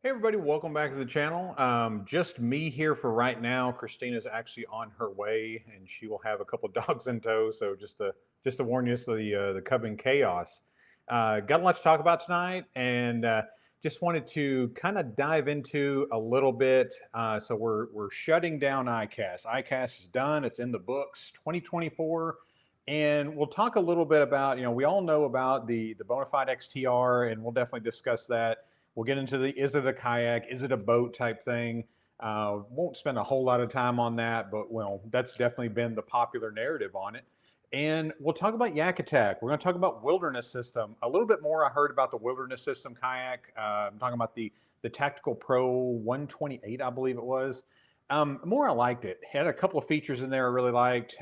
Hey everybody, welcome back to the channel. Just me here for right now. Christina's actually on her way, and she will have a couple dogs in tow. So just to warn you, so the coming chaos. Got a lot to talk about tonight, and just wanted to kind of dive into a little bit. So we're shutting down Icast. Icast is done. It's in the books, 2024. And we'll talk a little bit about, we all know about the Bonafide XTR, and we'll definitely discuss that. We'll get into is it a kayak? Is it a boat type thing? Won't spend a whole lot of time on that, but well, that's definitely been the popular narrative on it. And we'll talk about Yak Attack. We're going to talk about Wilderness System. A little bit more I heard about the Wilderness System kayak. I'm talking about the Tactical Pro 128, I believe it was. More I liked it. Had a couple of features in there I really liked.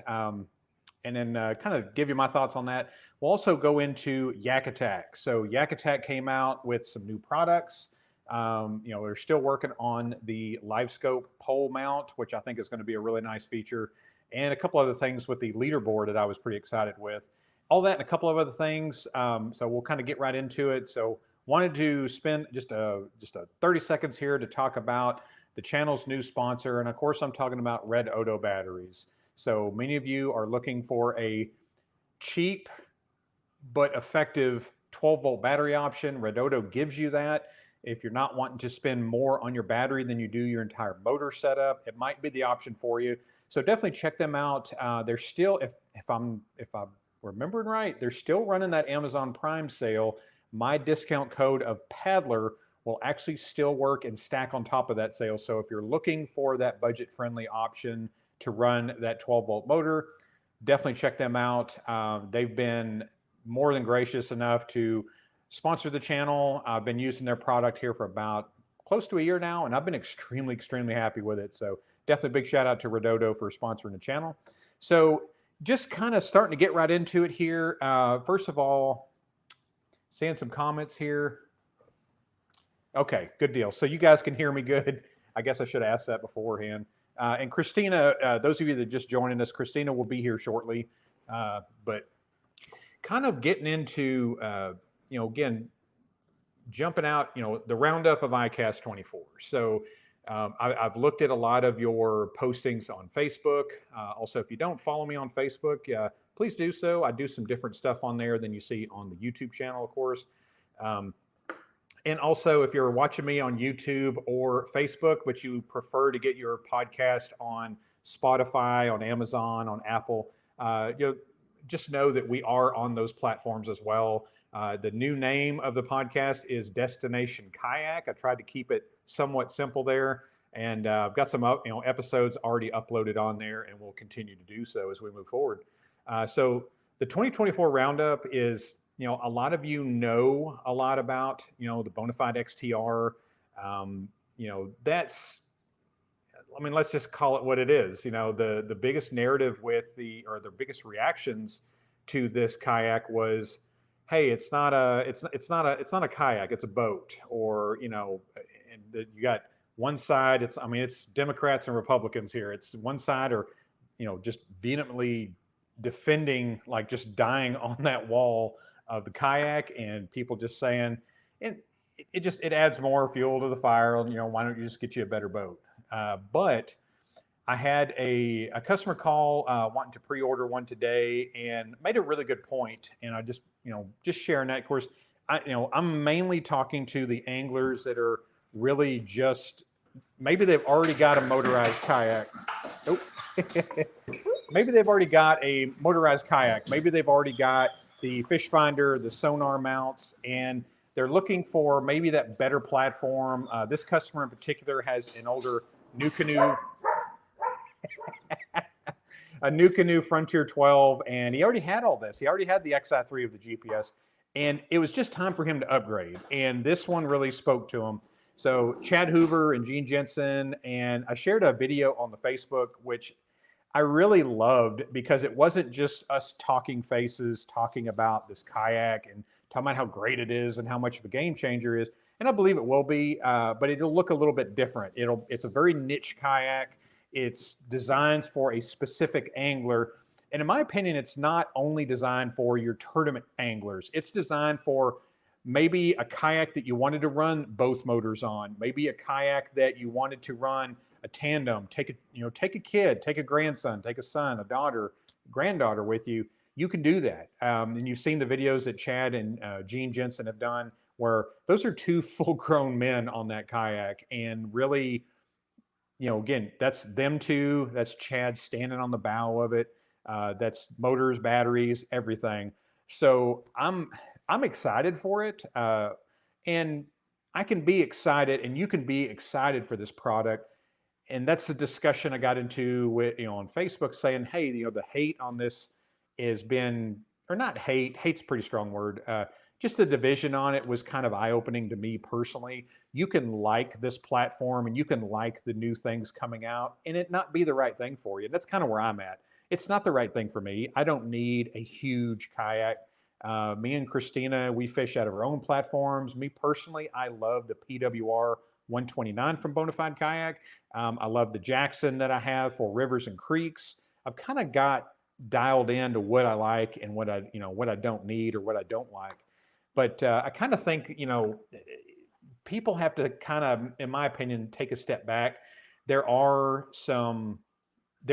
And then kind of give you my thoughts on that. We'll also go into Yak Attack. So Yak Attack came out with some new products. They're still working on the LiveScope pole mount, which I think is going to be a really nice feature, and a couple other things with the leaderboard that I was pretty excited with. All that and a couple of other things. So we'll kind of get right into it. So wanted to spend just a 30 seconds here to talk about the channel's new sponsor, and of course I'm talking about Red Odo batteries. So many of you are looking for a cheap but effective 12-volt battery option. Red Odo gives you that. If you're not wanting to spend more on your battery than you do your entire motor setup, it might be the option for you. So definitely check them out. They're still, if I'm remembering right, they're still running that Amazon Prime sale. My discount code of Paddler will actually still work and stack on top of that sale. So if you're looking for that budget-friendly option to run that 12-volt motor, definitely check them out. They've been more than gracious enough to sponsor the channel. I've been using their product here for about close to a year now, and I've been extremely happy with it. So definitely a big shout out to Red Odo for sponsoring the channel. So just kind of starting to get right into it here. First of all, seeing some comments here. Okay, good deal. So you guys can hear me good. I guess I should have asked that beforehand. And Christina, those of you that just joining us, Christina will be here shortly. But kind of getting into, again, jumping out, the roundup of Icast 24. So I've looked at a lot of your postings on Facebook. Also, if you don't follow me on Facebook, please do so. I do some different stuff on there than you see on the YouTube channel, of course. And also, if you're watching me on YouTube or Facebook, but you prefer to get your podcast on Spotify, on Amazon, on Apple, just know that we are on those platforms as well. The new name of the podcast is Destination Kayak. I tried to keep it somewhat simple there, and I've got some episodes already uploaded on there, and we'll continue to do so as we move forward. So the 2024 roundup is, a lot of you know a lot about, the Bonafide XTR. Let's just call it what it is. The biggest narrative the biggest reactions to this kayak was, hey, it's not a kayak, it's a boat. Or, you got one side, it's Democrats and Republicans here. It's one side are, just vehemently defending, like just dying on that wall of the kayak, and people just saying, it adds more fuel to the fire. Why don't you just get you a better boat? But I had a customer call wanting to pre-order one today, and made a really good point. And I just sharing that. Of course, I'm mainly talking to the anglers that are really just, maybe they've already got a motorized kayak. Oh. Maybe they've already got a motorized kayak. Maybe they've already got the fish finder, the sonar mounts, and they're looking for maybe that better platform. This customer in particular has an older Canoe, a Canoe Frontier 12, and he already had all this. He already had the XI3 of the GPS, and it was just time for him to upgrade. And this one really spoke to him. So Chad Hoover and Gene Jensen, and I shared a video on the Facebook, which I really loved, because it wasn't just us talking faces, talking about this kayak and talking about how great it is and how much of a game changer it is. And I believe it will be, but it'll look a little bit different. It's a very niche kayak. It's designed for a specific angler. And in my opinion, it's not only designed for your tournament anglers. It's designed for maybe a kayak that you wanted to run both motors on, maybe a kayak that you wanted to run a tandem, take a kid, take a grandson, take a son, a daughter, granddaughter with you. You can do that. And you've seen the videos that Chad and Gene Jensen have done where those are two full-grown men on that kayak, and really, again, that's them two. That's Chad standing on the bow of it. That's motors, batteries, everything. So I'm excited for it, and I can be excited, and you can be excited for this product. And that's the discussion I got into with on Facebook, saying, hey, the hate on this has been, or not hate. Hate's a pretty strong word. Just the division on it was kind of eye-opening to me personally. You can like this platform and you can like the new things coming out and it not be the right thing for you. That's kind of where I'm at. It's not the right thing for me. I don't need a huge kayak. Me and Christina, we fish out of our own platforms. Me personally, I love the PWR 129 from Bonafide Kayak. I love the Jackson that I have for rivers and creeks. I've kind of got dialed into what I like and what I don't need or what I don't like. But I kind of think, people have to kind of, in my opinion, take a step back. There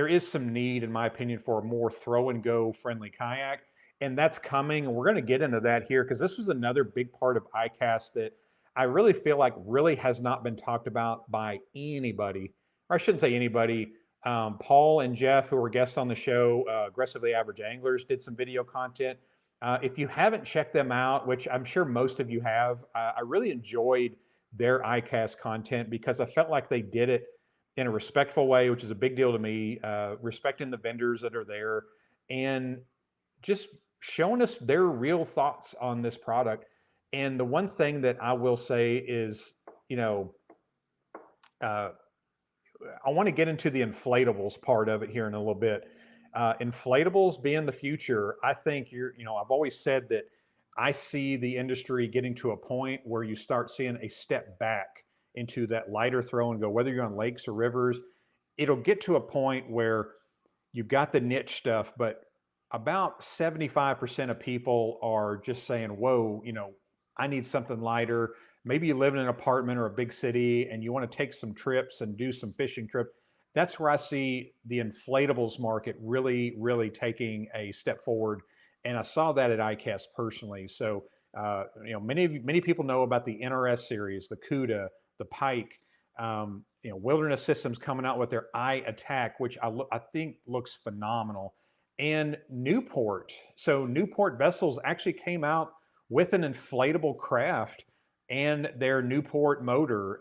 is some need, in my opinion, for a more throw and go friendly kayak. And that's coming. And we're going to get into that here because this was another big part of Icast that I really feel like really has not been talked about by anybody, or I shouldn't say anybody. Paul and Jeff, who were guests on the show, Aggressively Average Anglers, did some video content. If you haven't checked them out, which I'm sure most of you have, I really enjoyed their Icast content because I felt like they did it in a respectful way, which is a big deal to me, respecting the vendors that are there and just showing us their real thoughts on this product. And the one thing that I will say is, I want to get into the inflatables part of it here in a little bit. Inflatables being the future, I think I've always said that I see the industry getting to a point where you start seeing a step back into that lighter throw and go, whether you're on lakes or rivers, it'll get to a point where you've got the niche stuff, but about 75% of people are just saying, whoa, I need something lighter. Maybe you live in an apartment or a big city and you want to take some trips and do some fishing trip. That's where I see the inflatables market really, really taking a step forward. And I saw that at Icast personally. So, many people know about the NRS series, the CUDA, the Pike, Wilderness Systems coming out with their Attack, which I think looks phenomenal. And Newport. So Newport Vessels actually came out with an inflatable craft and their Newport motor,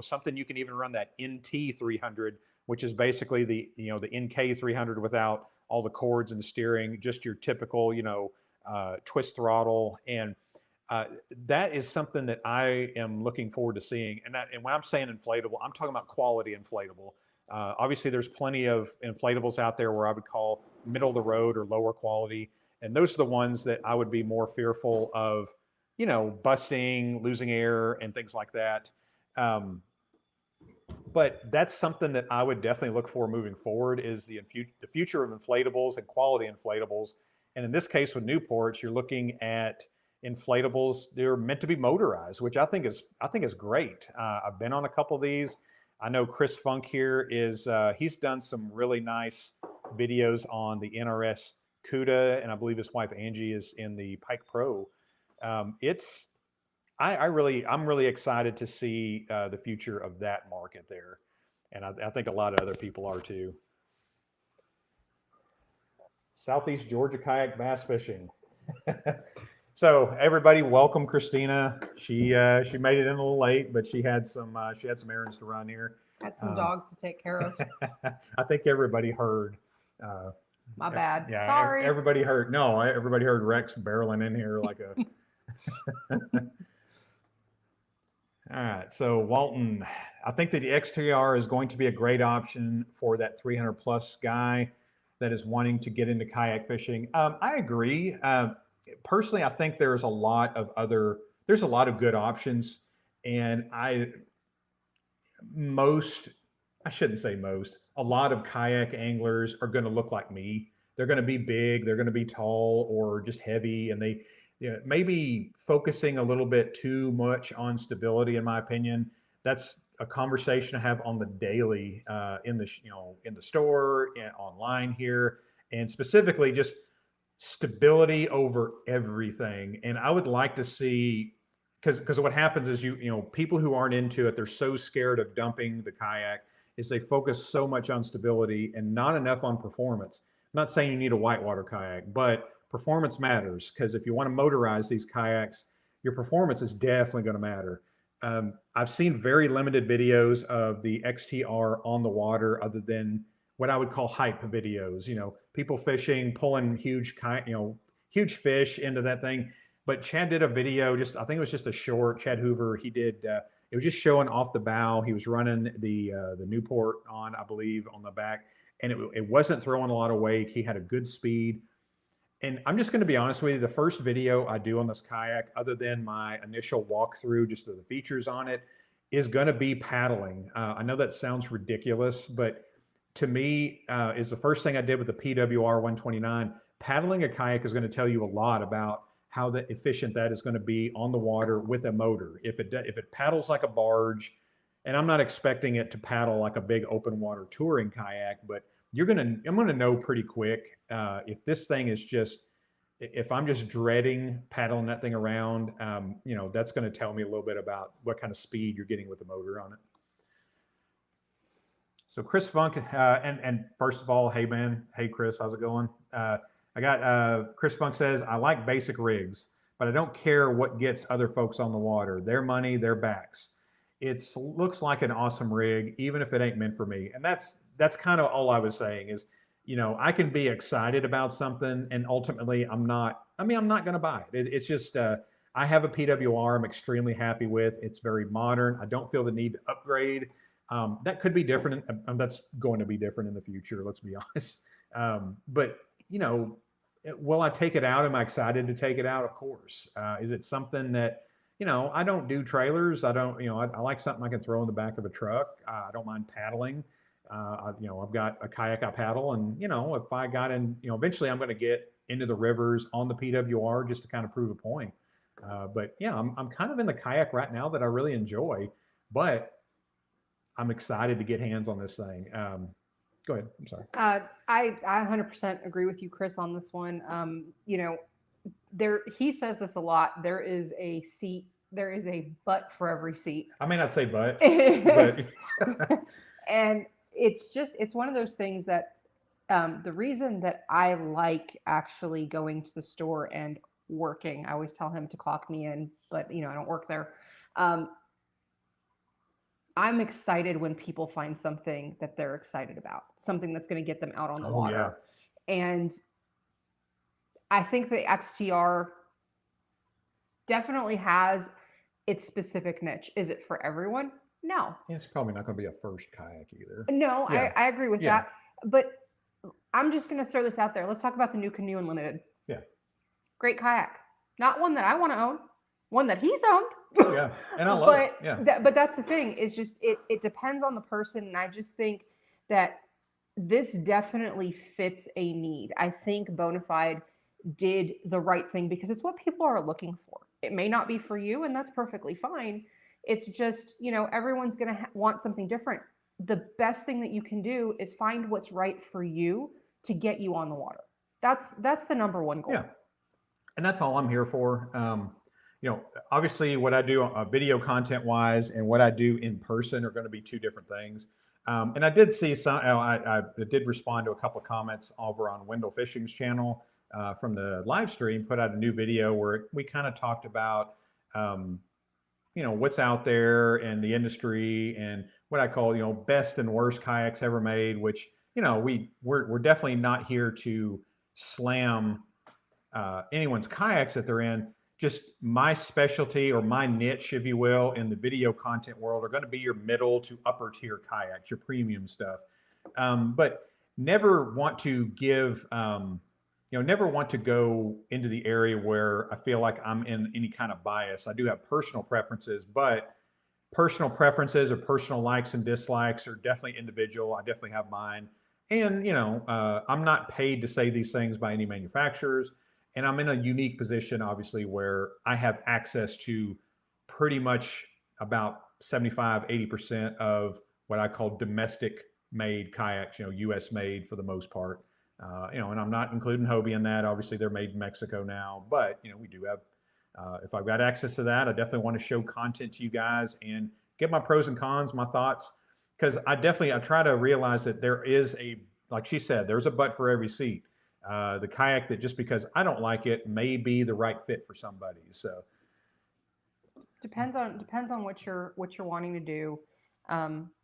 something you can even run that NT 300, which is basically the NK 300 without all the cords and steering, just your typical, twist throttle. And that is something that I am looking forward to seeing. And when I'm saying inflatable, I'm talking about quality inflatable. Obviously, there's plenty of inflatables out there where I would call middle of the road or lower quality. And those are the ones that I would be more fearful of, busting, losing air and things like that. But that's something that I would definitely look for moving forward is the future of inflatables and quality inflatables. And in this case with Newports, you're looking at inflatables. They're meant to be motorized, which I think is great. I've been on a couple of these. I know Chris Funk here he's done some really nice videos on the NRS CUDA, and I believe his wife Angie is in the Pike Pro. I'm really excited to see the future of that market there, and I think a lot of other people are too. Southeast Georgia kayak bass fishing. So everybody, welcome Christina. She made it in a little late, but she had some errands to run here. Had some dogs to take care of. I think everybody heard. My bad. Yeah, Sorry. everybody heard. No, everybody heard Rex barreling in here like a. All right, so Walton, I think that the XTR is going to be a great option for that 300 plus guy that is wanting to get into kayak fishing. I agree. Personally, I think there's a lot of good options, and a lot of kayak anglers are going to look like me. They're going to be big, they're going to be tall or just heavy, and yeah, maybe focusing a little bit too much on stability, in my opinion. That's a conversation I have on the daily in the in the store and online here, and specifically just stability over everything. And I would like to see, because what happens is people who aren't into it, they're so scared of dumping the kayak, is they focus so much on stability and not enough on performance. I'm not saying you need a whitewater kayak, but performance matters, because if you want to motorize these kayaks, your performance is definitely going to matter. I've seen very limited videos of the XTR on the water, other than what I would call hype videos. People fishing, pulling huge huge fish into that thing. But Chad did a video, I think it was just a short. Chad Hoover, he did. It was just showing off the bow. He was running the Newport on, I believe, on the back, and it wasn't throwing a lot of weight. He had a good speed. And I'm just going to be honest with you, the first video I do on this kayak, other than my initial walkthrough, just of the features on it, is going to be paddling. I know that sounds ridiculous, but to me, is the first thing I did with the PWR 129. Paddling a kayak is going to tell you a lot about how efficient that is going to be on the water with a motor. If it paddles like a barge, and I'm not expecting it to paddle like a big open water touring kayak, but I'm going to know pretty quick if this thing is if I'm just dreading paddling that thing around. That's going to tell me a little bit about what kind of speed you're getting with the motor on it. So Chris Funk, and first of all, hey man, hey Chris, how's it going? I got Chris Funk says, I like basic rigs, but I don't care what gets other folks on the water. Their money, their backs. It looks like an awesome rig, even if it ain't meant for me. And that's kind of all I was saying is, I can be excited about something, and ultimately I'm not going to buy it. It's just, I have a PWR I'm extremely happy with. It's very modern. I don't feel the need to upgrade. That could be different. That's going to be different in the future. Let's be honest. But will I take it out? Am I excited to take it out? Of course. Is it something that, I don't do trailers. I don't, I like something I can throw in the back of a truck. I don't mind paddling. I've got a kayak I paddle, and, if I got in, eventually I'm going to get into the rivers on the PWR just to kind of prove a point. But yeah, I'm kind of in the kayak right now that I really enjoy, but I'm excited to get hands on this thing. Go ahead. I'm sorry. I 100% agree with you, Chris, on this one. He says this a lot. There is a butt for every seat. I may not say butt, but and it's one of those things that the reason that I like actually going to the store and working, I always tell him to clock me in, but I don't work there. I'm excited when people find something that they're excited about, something that's going to get them out on the water. Yeah. And I think the XTR definitely has its specific niche. Is it for everyone? No. It's probably not going to be a first kayak either. No, yeah. I agree with that. But I'm just going to throw this out there. Let's talk about the new Canoe Unlimited. Yeah. Great kayak. Not one that I want to own, one that he's owned. Yeah, and I love it. Yeah. But that's the thing, is just it depends on the person. And I just think that this definitely fits a need. I think Bonafide did the right thing because it's what people are looking for. It may not be for you, and that's perfectly fine. It's just, everyone's going to want something different. The best thing that you can do is find what's right for you to get you on the water. That's the number one goal. Yeah. And that's all I'm here for. Obviously what I do video content wise and what I do in person are going to be two different things. And I did see I did respond to a couple of comments over on Wendell Fishing's channel from the live stream, put out a new video where we kind of talked about, what's out there in the industry and what I call, best and worst kayaks ever made, which, we're definitely not here to slam anyone's kayaks that they're in. Just my specialty or my niche, if you will, in the video content world are going to be your middle to upper tier kayaks, your premium stuff. But never want to give, never want to go into the area where I feel like I'm in any kind of bias. I do have personal preferences, but personal preferences or personal likes and dislikes are definitely individual. I definitely have mine. And, I'm not paid to say these things by any manufacturers. And I'm in a unique position, obviously, where I have access to pretty much about 75, 80% of what I call domestic made kayaks, US made for the most part. And I'm not including Hobie in that. Obviously, they're made in Mexico now, but we do have. If I've got access to that, I definitely want to show content to you guys and get my pros and cons, my thoughts, because I try to realize that there is like she said, there's a butt for every seat. The kayak that just because I don't like it may be the right fit for somebody. So depends on what you're wanting to do,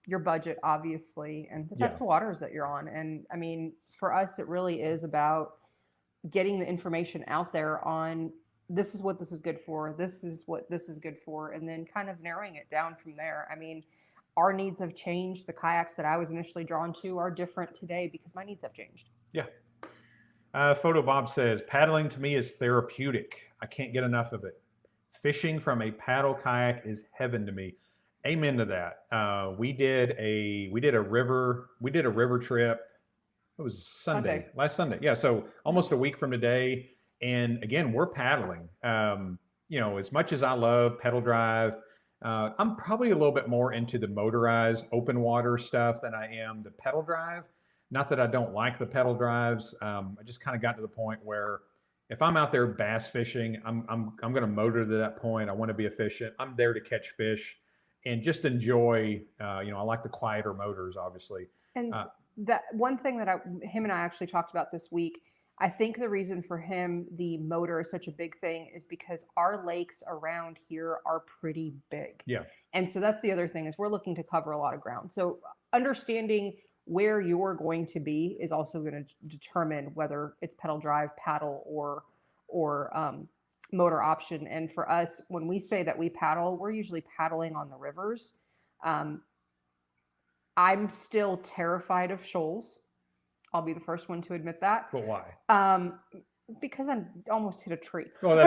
your budget obviously, and the types of waters that you're on. And I mean, for us, it really is about getting the information out there on this is what this is good for, this is what this is good for, and then kind of narrowing it down from there. I mean, our needs have changed. The kayaks that I was initially drawn to are different today because my needs have changed. Yeah. Photo Bob says, paddling to me is therapeutic. I can't get enough of it. Fishing from a paddle kayak is heaven to me. Amen to that. We did a river trip. It was last Sunday. Yeah. So almost a week from today. And again, we're paddling. As much as I love pedal drive, I'm probably a little bit more into the motorized open water stuff than I am the pedal drive. Not that I don't like the pedal drives. I just kind of got to the point where if I'm out there bass fishing, I'm going to motor to that point. I want to be efficient. I'm there to catch fish and just enjoy. I like the quieter motors, obviously. And that one thing that him and I actually talked about this week. I think the reason for him the motor is such a big thing is because our lakes around here are pretty big. Yeah. And so that's the other thing is we're looking to cover a lot of ground. So understanding where you're going to be is also going to determine whether it's pedal drive, paddle, or motor option. And for us, when we say that we paddle, we're usually paddling on the rivers. I'm still terrified of shoals. I'll be the first one to admit that. But why? Because I almost hit a tree. Well,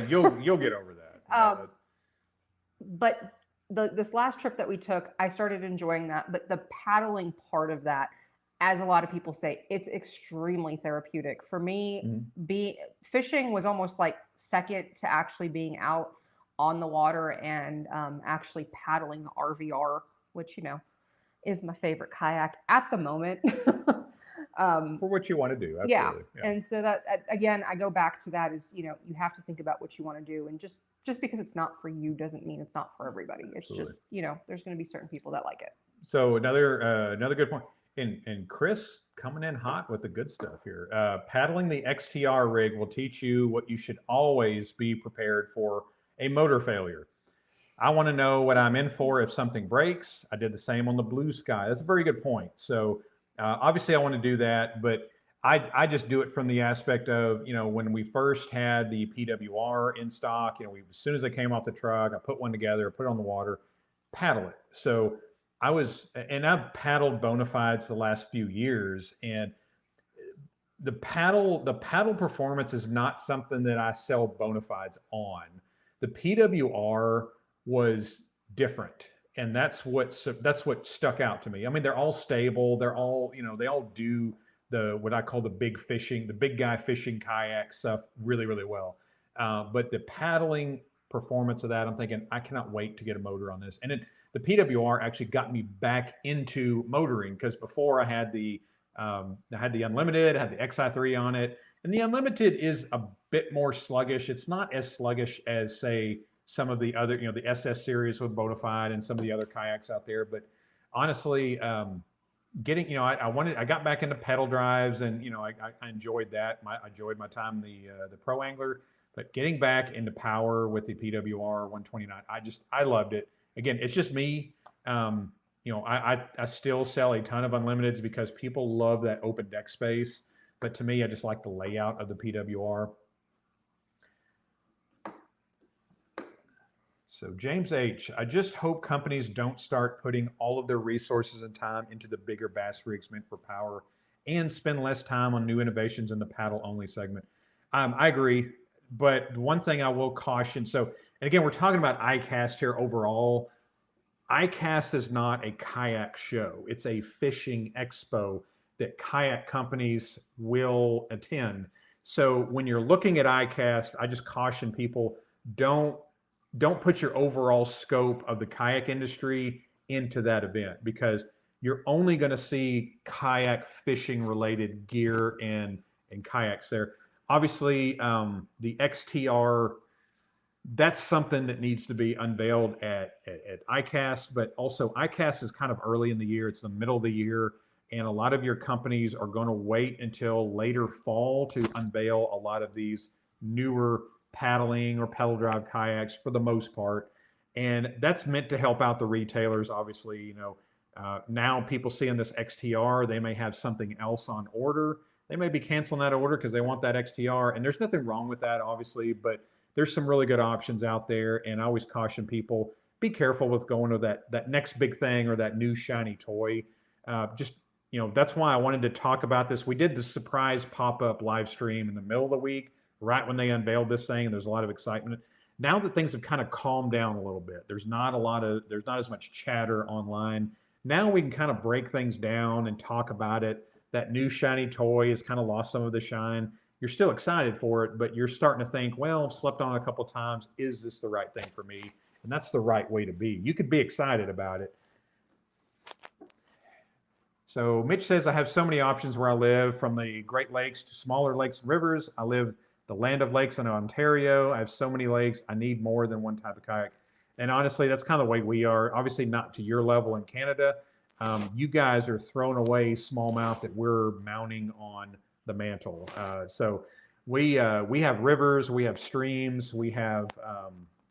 you'll get over that. But this last trip that we took, I started enjoying that. But the paddling part of that, as a lot of people say, it's extremely therapeutic. For me, fishing was almost like second to actually being out on the water and actually paddling the RVR, which is my favorite kayak at the moment. For what you want to do. Absolutely. Yeah. And so that, again, I go back to that is, you have to think about what you want to do. And just because it's not for you doesn't mean it's not for everybody. It's Absolutely. just, there's going to be certain people that like it. So another good point. And Chris coming in hot with the good stuff here. Paddling the XTR rig will teach you what you should always be prepared for a motor failure. I want to know what I'm in for if something breaks. I did the same on the Blue Sky. That's a very good point. So obviously I want to do that, but I just do it from the aspect of, when we first had the PWR in stock, as soon as I came off the truck, I put one together, put it on the water, paddle it. So I've paddled Bonafides the last few years, and the paddle performance is not something that I sell Bonafides on. The PWR was different, and that's what stuck out to me. I mean, they're all stable. They're all, they all do what I call the big guy fishing kayak stuff really, really well. But the paddling performance of that, I'm thinking, I cannot wait to get a motor on this. And the PWR actually got me back into motoring, because before I had the Unlimited, I had the XI3 on it, and the Unlimited is a bit more sluggish. It's not as sluggish as, say, some of the other, the SS series with Bonafide and some of the other kayaks out there. But honestly, I got back into pedal drives, and I enjoyed that. I enjoyed my time the Pro Angler, but getting back into power with the PWR 129, I loved it. Again, it's just me. I still sell a ton of Unlimiteds because people love that open deck space, but to me, I just like the layout of the PWR. So James H., I just hope companies don't start putting all of their resources and time into the bigger bass rigs meant for power and spend less time on new innovations in the paddle only segment. I agree, but one thing I will caution, and again, we're talking about Icast here overall. Icast is not a kayak show. It's a fishing expo that kayak companies will attend. So when you're looking at Icast, I just caution people, don't put your overall scope of the kayak industry into that event, because you're only going to see kayak fishing related gear and kayaks there. Obviously, the XTR, that's something that needs to be unveiled at Icast, but also Icast is kind of early in the year. It's the middle of the year, and a lot of your companies are going to wait until later fall to unveil a lot of these newer paddling or pedal drive kayaks for the most part. And that's meant to help out the retailers. Obviously, now people seeing this XTR, they may have something else on order. They may be canceling that order because they want that XTR, and there's nothing wrong with that, obviously, but there's some really good options out there. And I always caution people, be careful with going to that next big thing or that new shiny toy. That's why I wanted to talk about this. We did the surprise pop-up live stream in the middle of the week, right when they unveiled this thing, and there's a lot of excitement. Now that things have kind of calmed down a little bit, there's not as much chatter online. Now we can kind of break things down and talk about it. That new shiny toy has kind of lost some of the shine. You're still excited for it, but you're starting to think, well, I've slept on it a couple of times. Is this the right thing for me? And that's the right way to be. You could be excited about it. So Mitch says, I have so many options where I live, from the Great Lakes to smaller lakes and rivers. I live the land of lakes in Ontario. I have so many lakes. I need more than one type of kayak. And honestly, that's kind of the way we are. Obviously not to your level in Canada. You guys are throwing away smallmouth that we're mounting on the mantle. So we have rivers, we have streams, we have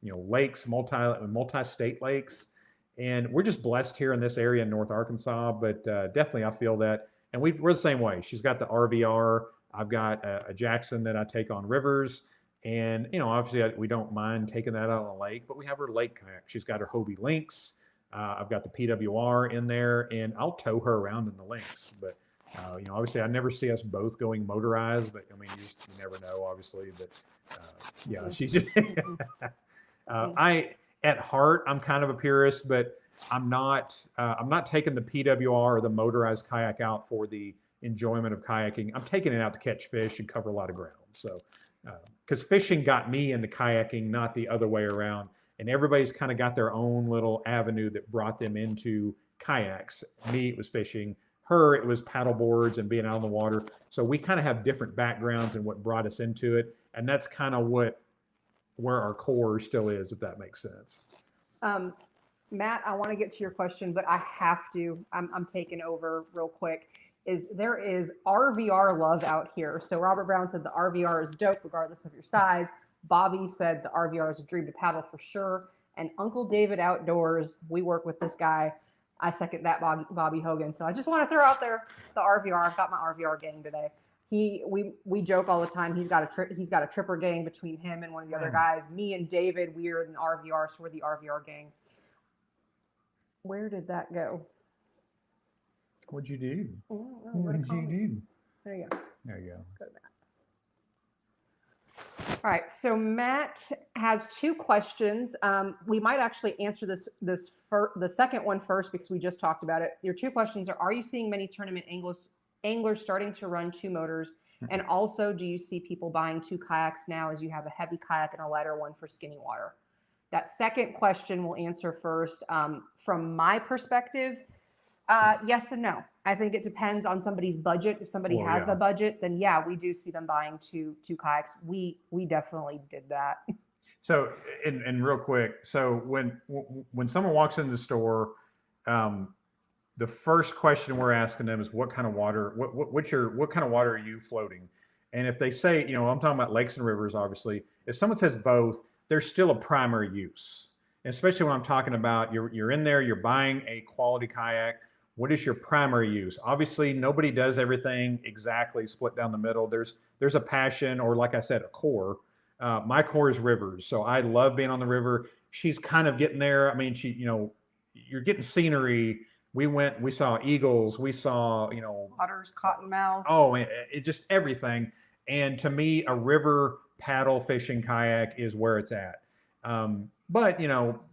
lakes, multi-state lakes, and we're just blessed here in this area in North Arkansas. But definitely, I feel that, and we're the same way. She's got the RVR. I've got a Jackson that I take on rivers, and obviously we don't mind taking that out on a lake. But we have her lake kayak. She's got her Hobie Lynx. I've got the PWR in there, and I'll tow her around in the Lynx. But obviously, I never see us both going motorized. But I mean, you never know, obviously. But yeah, she's just. At heart, I'm kind of a purist, but I'm not taking the PWR or the motorized kayak out for the enjoyment of kayaking. I'm taking it out to catch fish and cover a lot of ground. So, because fishing got me into kayaking, not the other way around. And everybody's kind of got their own little avenue that brought them into kayaks. Me, it was fishing. Her, it was paddle boards and being out on the water. So we kind of have different backgrounds and what brought us into it. And that's kind of where our core still is, if that makes sense. Matt, I want to get to your question, but I have to. I'm taking over real quick. There is RVR love out here. So Robert Brown said the RVR is dope regardless of your size. Bobby said the RVR is a dream to paddle for sure. And Uncle David Outdoors, we work with this guy. I second that, Bobby Hogan. So I just want to throw out there the RVR. I've got my RVR gang today. We joke all the time. He's got a tripper gang between him and one of the other guys. Me and David, we're in RVR, so we're the RVR gang. Where did that go? What'd you do? What'd you do? There you go. There you go. Go to Matt. All right, so Matt has two questions. We might actually answer the second one first because we just talked about it. Your two questions are you seeing many tournament anglers starting to run two motors? And also, do you see people buying two kayaks now as you have a heavy kayak and a lighter one for skinny water? That second question we'll answer first. From my perspective, yes and no. I think it depends on somebody's budget. If somebody has the budget, then yeah, we do see them buying two kayaks. We definitely did that. So, and real quick, so when someone walks into the store, the first question we're asking them is what kind of water, what kind of water are you floating? And if they say, I'm talking about lakes and rivers, obviously, if someone says both, there's still a primary use. And especially when I'm talking about you're in there, you're buying a quality kayak. What is your primary use? Obviously, nobody does everything exactly split down the middle. There's a passion, or like I said, a core. My core is rivers. So I love being on the river. She's kind of getting there. I mean, you're getting scenery. We saw eagles. We saw, Otters, cottonmouth. Oh, it just everything. And to me, a river paddle fishing kayak is where it's at. But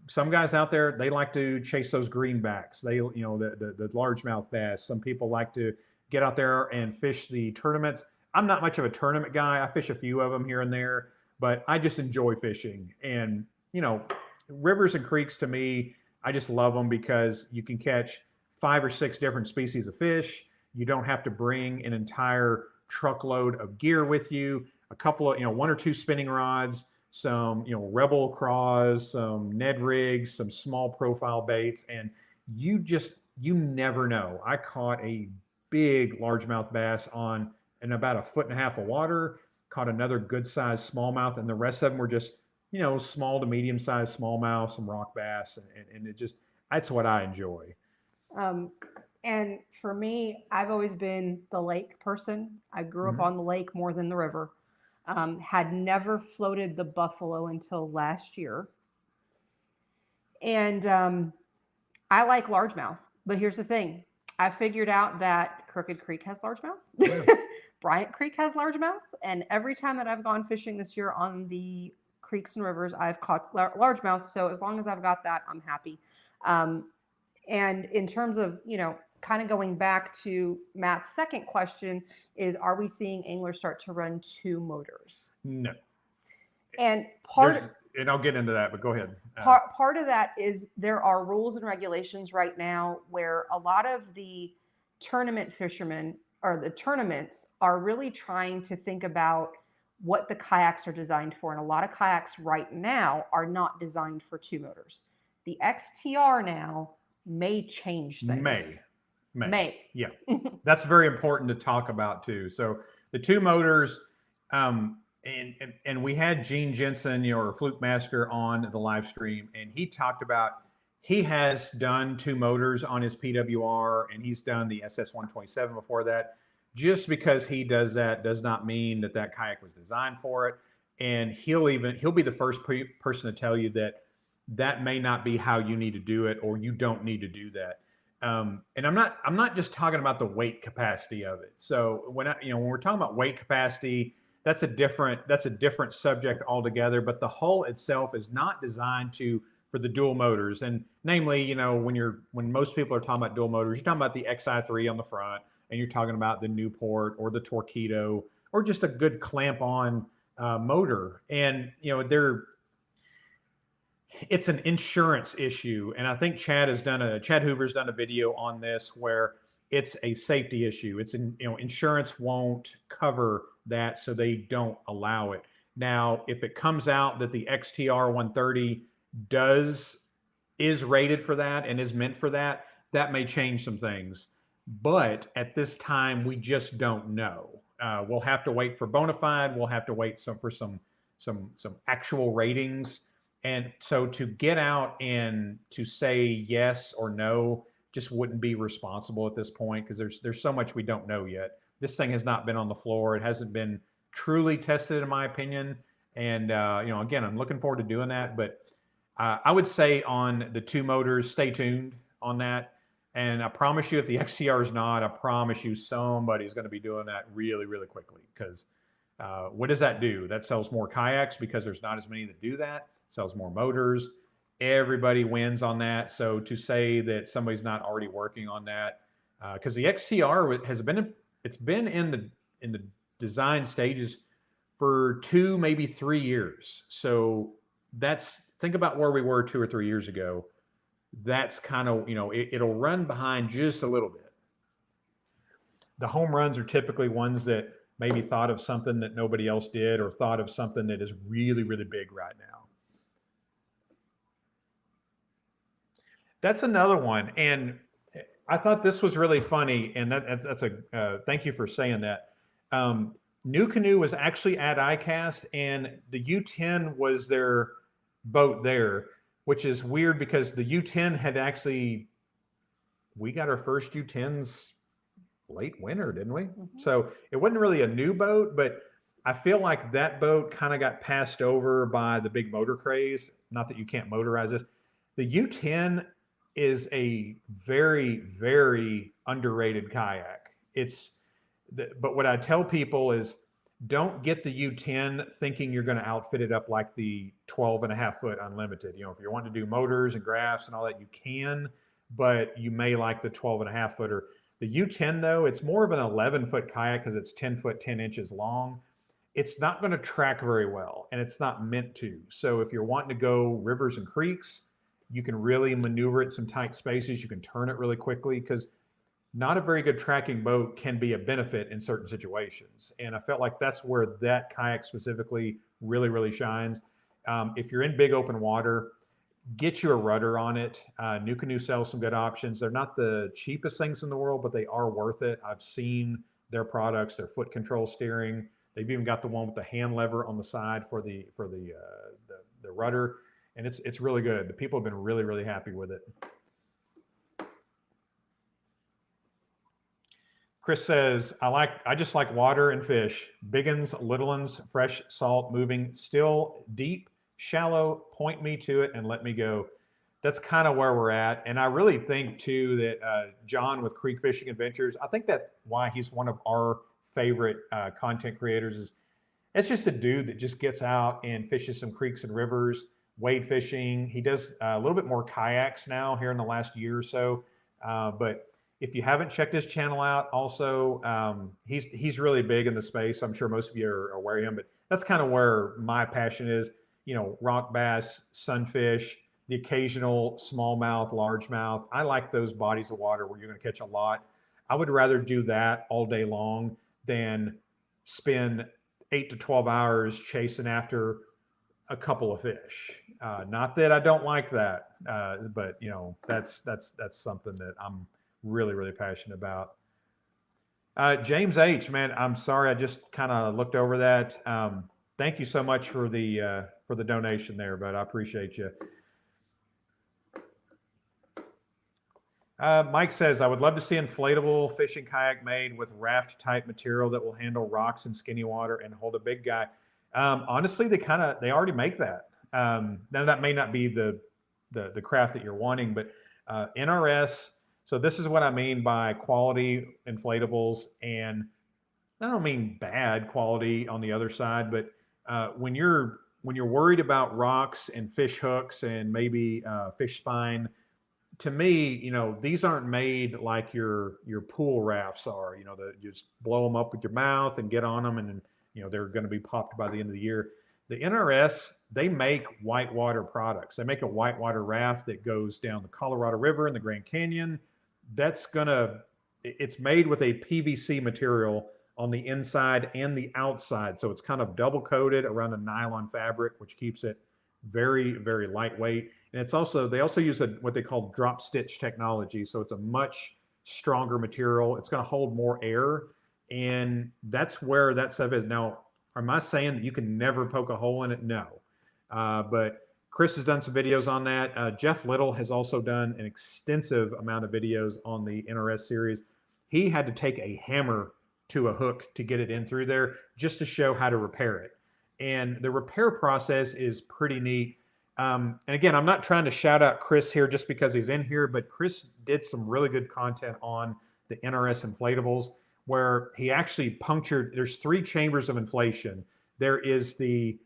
some guys out there, they like to chase those greenbacks. They, the largemouth bass. Some people like to get out there and fish the tournaments. I'm not much of a tournament guy. I fish a few of them here and there, but I just enjoy fishing. And, you know, rivers and creeks to me, I just love them because you can catch 5 or 6 different species of fish. You don't have to bring an entire truckload of gear with you, a couple of, 1 or 2 spinning rods, some, Rebel craws, some Ned rigs, some small profile baits, and you never know. I caught a big largemouth bass in about 1.5 feet of water, caught another good sized smallmouth, and the rest of them were just, small to medium sized smallmouth, some rock bass, and it just, that's what I enjoy. And for me, I've always been the lake person. I grew up on the lake more than the river. Had never floated the Buffalo until last year. And I like largemouth. But here's the thing. I figured out that Crooked Creek has largemouth. Yeah. Bryant Creek has largemouth. And every time that I've gone fishing this year on the creeks and rivers, I've caught largemouth. So as long as I've got that, I'm happy. And in terms of, kind of going back to Matt's second question is, are we seeing anglers start to run 2 motors? No. And and I'll get into that, but go ahead. Part of that is there are rules and regulations right now where a lot of the tournament fishermen or the tournaments are really trying to think about what the kayaks are designed for. And a lot of kayaks right now are not designed for 2 motors. The XTR now may change things. May. Yeah. That's very important to talk about too. So the 2 motors, and we had Gene Jensen, or Fluke Master, on the live stream, and he talked about he has done 2 motors on his PWR, and he's done the SS127 before that. Just because he does that does not mean that kayak was designed for it. And he'll be the first person to tell you that may not be how you need to do it, or you don't need to do that. And I'm not just talking about the weight capacity of it. So when we're talking about weight capacity, that's a different subject altogether. But the hull itself is not designed for the dual motors. And namely, when most people are talking about dual motors, you're talking about the XI3 on the front, and you're talking about the Newport or the Torpedo, or just a good clamp-on motor. And it's an insurance issue, and I think Chad Hoover's done a video on this where it's a safety issue. It's insurance won't cover that, so they don't allow it. Now, if it comes out that the XTR 130 is rated for that and is meant for that, that may change some things. But at this time, we just don't know. We'll have to wait for Bonafide. We'll have to wait for some actual ratings. And so to get out and to say yes or no just wouldn't be responsible at this point, because there's so much we don't know yet. This thing has not been on the floor. It hasn't been truly tested, in my opinion. And again, I'm looking forward to doing that. But I would say on the 2 motors, stay tuned on that. And I promise you, if the XTR is not, I promise you somebody's going to be doing that really, really quickly. Because what does that do? That sells more kayaks because there's not as many that do that. Sells more motors. Everybody wins on that. So to say that somebody's not already working on that, because the XTR has been in the design stages for 2, maybe 3 years. So think about where we were 2 or 3 years ago. That's kind of, it'll run behind just a little bit. The home runs are typically ones that maybe thought of something that nobody else did, or thought of something that is really, really big right now. That's another one. And I thought this was really funny. And that's thank you for saying that. New Canoe was actually at Icast, and the U10 was their boat there, which is weird because the U10 had we got our first U10s late winter, didn't we? Mm-hmm. So it wasn't really a new boat, but I feel like that boat kind of got passed over by the big motor craze. Not that you can't motorize this. The U10 is a very, very underrated kayak. But what I tell people is, don't get the U10 thinking you're going to outfit it up like the 12.5 foot Unlimited. If you want to do motors and graphs and all that, you can, but you may like the 12.5 footer. The U10 though, it's more of an 11-foot kayak because it's 10 foot 10 inches long. It's not going to track very well, and it's not meant to. So if you're wanting to go rivers and creeks, you can really maneuver it some tight spaces. You can turn it really quickly because not a very good tracking boat can be a benefit in certain situations. And I felt like that's where that kayak specifically really, really shines. If you're in big open water, get you a rudder on it. New Canoe sells some good options. They're not the cheapest things in the world, but they are worth it. I've seen their products, their foot control steering. They've even got the one with the hand lever on the side for the rudder, and it's really good. The people have been really, really happy with it. Chris says, I just like water and fish. Big uns, little uns, fresh, salt, moving, still, deep, shallow, point me to it and let me go. That's kind of where we're at. And I really think too that John with Creek Fishing Adventures, I think that's why he's one of our favorite content creators. Is it's just a dude that just gets out and fishes some creeks and rivers, wade fishing. He does a little bit more kayaks now here in the last year or so. But if you haven't checked his channel out, also, he's really big in the space. I'm sure most of you are aware of him, but that's kind of where my passion is. You know, rock bass, sunfish, the occasional smallmouth, largemouth. I like those bodies of water where you're going to catch a lot. I would rather do that all day long than spend 8 to 12 hours chasing after a couple of fish. Not that I don't like that, but you know, that's something that I'm really, really passionate about. James H, man, I'm sorry, I just kind of looked over that. Thank you so much for the donation there, but I appreciate you. Mike says, I would love to see inflatable fishing kayak made with raft type material that will handle rocks in skinny water and hold a big guy. Honestly, they already make that. Now that may not be the craft that you're wanting, but NRS. So this is what I mean by quality inflatables, and I don't mean bad quality on the other side, but when you're worried about rocks and fish hooks and maybe fish spine, to me, you know, these aren't made like your pool rafts are. You know, you just blow them up with your mouth and get on them, and you know they're going to be popped by the end of the year. The NRS, they make whitewater products. They make a whitewater raft that goes down the Colorado River and the Grand Canyon. It's made with a PVC material on the inside and the outside. So it's kind of double coated around a nylon fabric, which keeps it very, very lightweight. And they also use what they call drop stitch technology. So it's a much stronger material. It's going to hold more air. And that's where that stuff is. Now, am I saying that you can never poke a hole in it? No. But Chris has done some videos on that. Jeff Little has also done an extensive amount of videos on the NRS series. He had to take a hammer to a hook to get it in through there just to show how to repair it. And the repair process is pretty neat. And again, I'm not trying to shout out Chris here just because he's in here, but Chris did some really good content on the NRS inflatables where he actually punctured. There's 3 chambers of inflation. There is the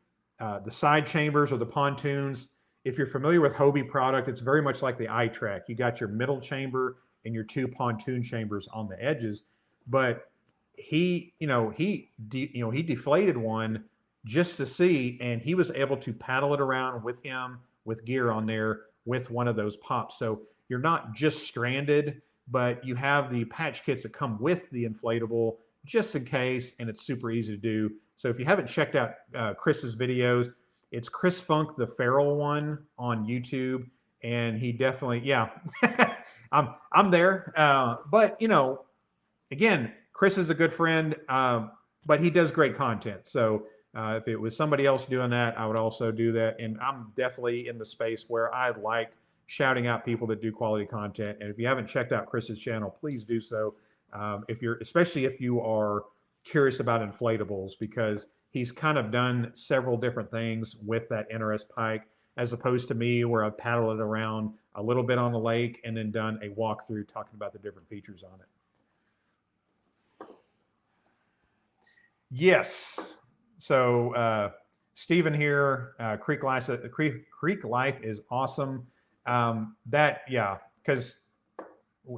side chambers or the pontoons. If you're familiar with Hobie product, it's very much like the iTrack. You got your middle chamber and your 2 pontoon chambers on the edges. But he deflated one just to see, and he was able to paddle it around with him with gear on there with one of those pops. So you're not just stranded, but you have the patch kits that come with the inflatable just in case, and it's super easy to do. So if you haven't checked out Chris's videos, it's Chris Funk, the feral one on YouTube, and he definitely, yeah, I'm there. But you know, again, Chris is a good friend, but he does great content. So if it was somebody else doing that, I would also do that. And I'm definitely in the space where I like shouting out people that do quality content. And if you haven't checked out Chris's channel, please do so. Especially if you are curious about inflatables, because he's kind of done several different things with that NRS pike, as opposed to me where I've paddled it around a little bit on the lake and then done a walkthrough talking about the different features on it. Yes. So Stephen here, Creek Life is awesome. Yeah, because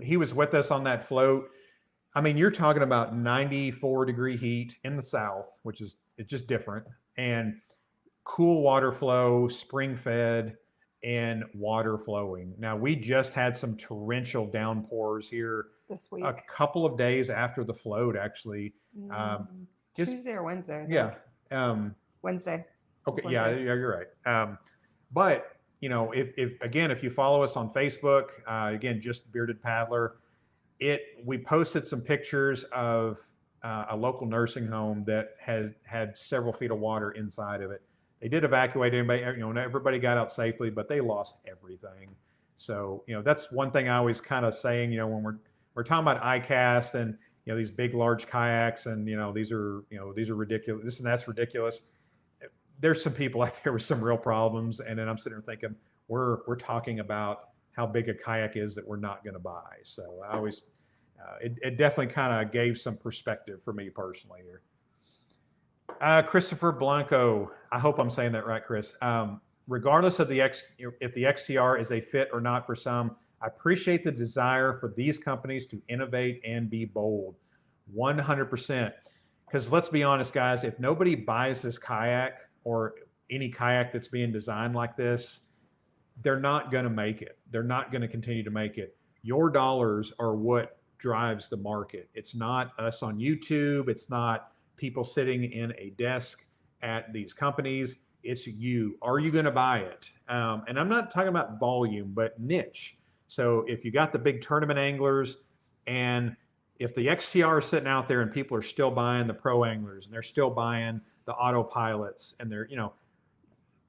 he was with us on that float. I mean, you're talking about 94-degree heat in the south, which is it's just different, and cool water flow, spring fed, and water flowing. Now, we just had some torrential downpours here this a week. couple of days after the float, actually. Tuesday or Wednesday. Yeah. Wednesday. Okay. Wednesday. Yeah, you're right. But if you follow us on Facebook, again, just Bearded Paddler, we posted some pictures of a local nursing home that has had several feet of water inside of it. They did evacuate anybody, everybody got out safely, but they lost everything. So, that's one thing I always kind of saying, when we're talking about Icast and, these big, large kayaks and, these are ridiculous, this and that's ridiculous. There's some people out there with some real problems. And then I'm sitting there thinking, we're talking about how big a kayak is that we're not going to buy. So I always, it definitely kind of gave some perspective for me personally here. Christopher Blanco, I hope I'm saying that right, Chris. Regardless of if the XTR is a fit or not for some, I appreciate the desire for these companies to innovate and be bold. 100%. Because let's be honest, guys, if nobody buys this kayak or any kayak that's being designed like this, they're not going to make it. They're not going to continue to make it. Your dollars are what drives the market. It's not us on YouTube. It's not people sitting in a desk at these companies. It's you. Are you going to buy it? And I'm not talking about volume, but niche. So if you got the big tournament anglers, and if the XTR is sitting out there and people are still buying the pro anglers and they're still buying the autopilots and they're,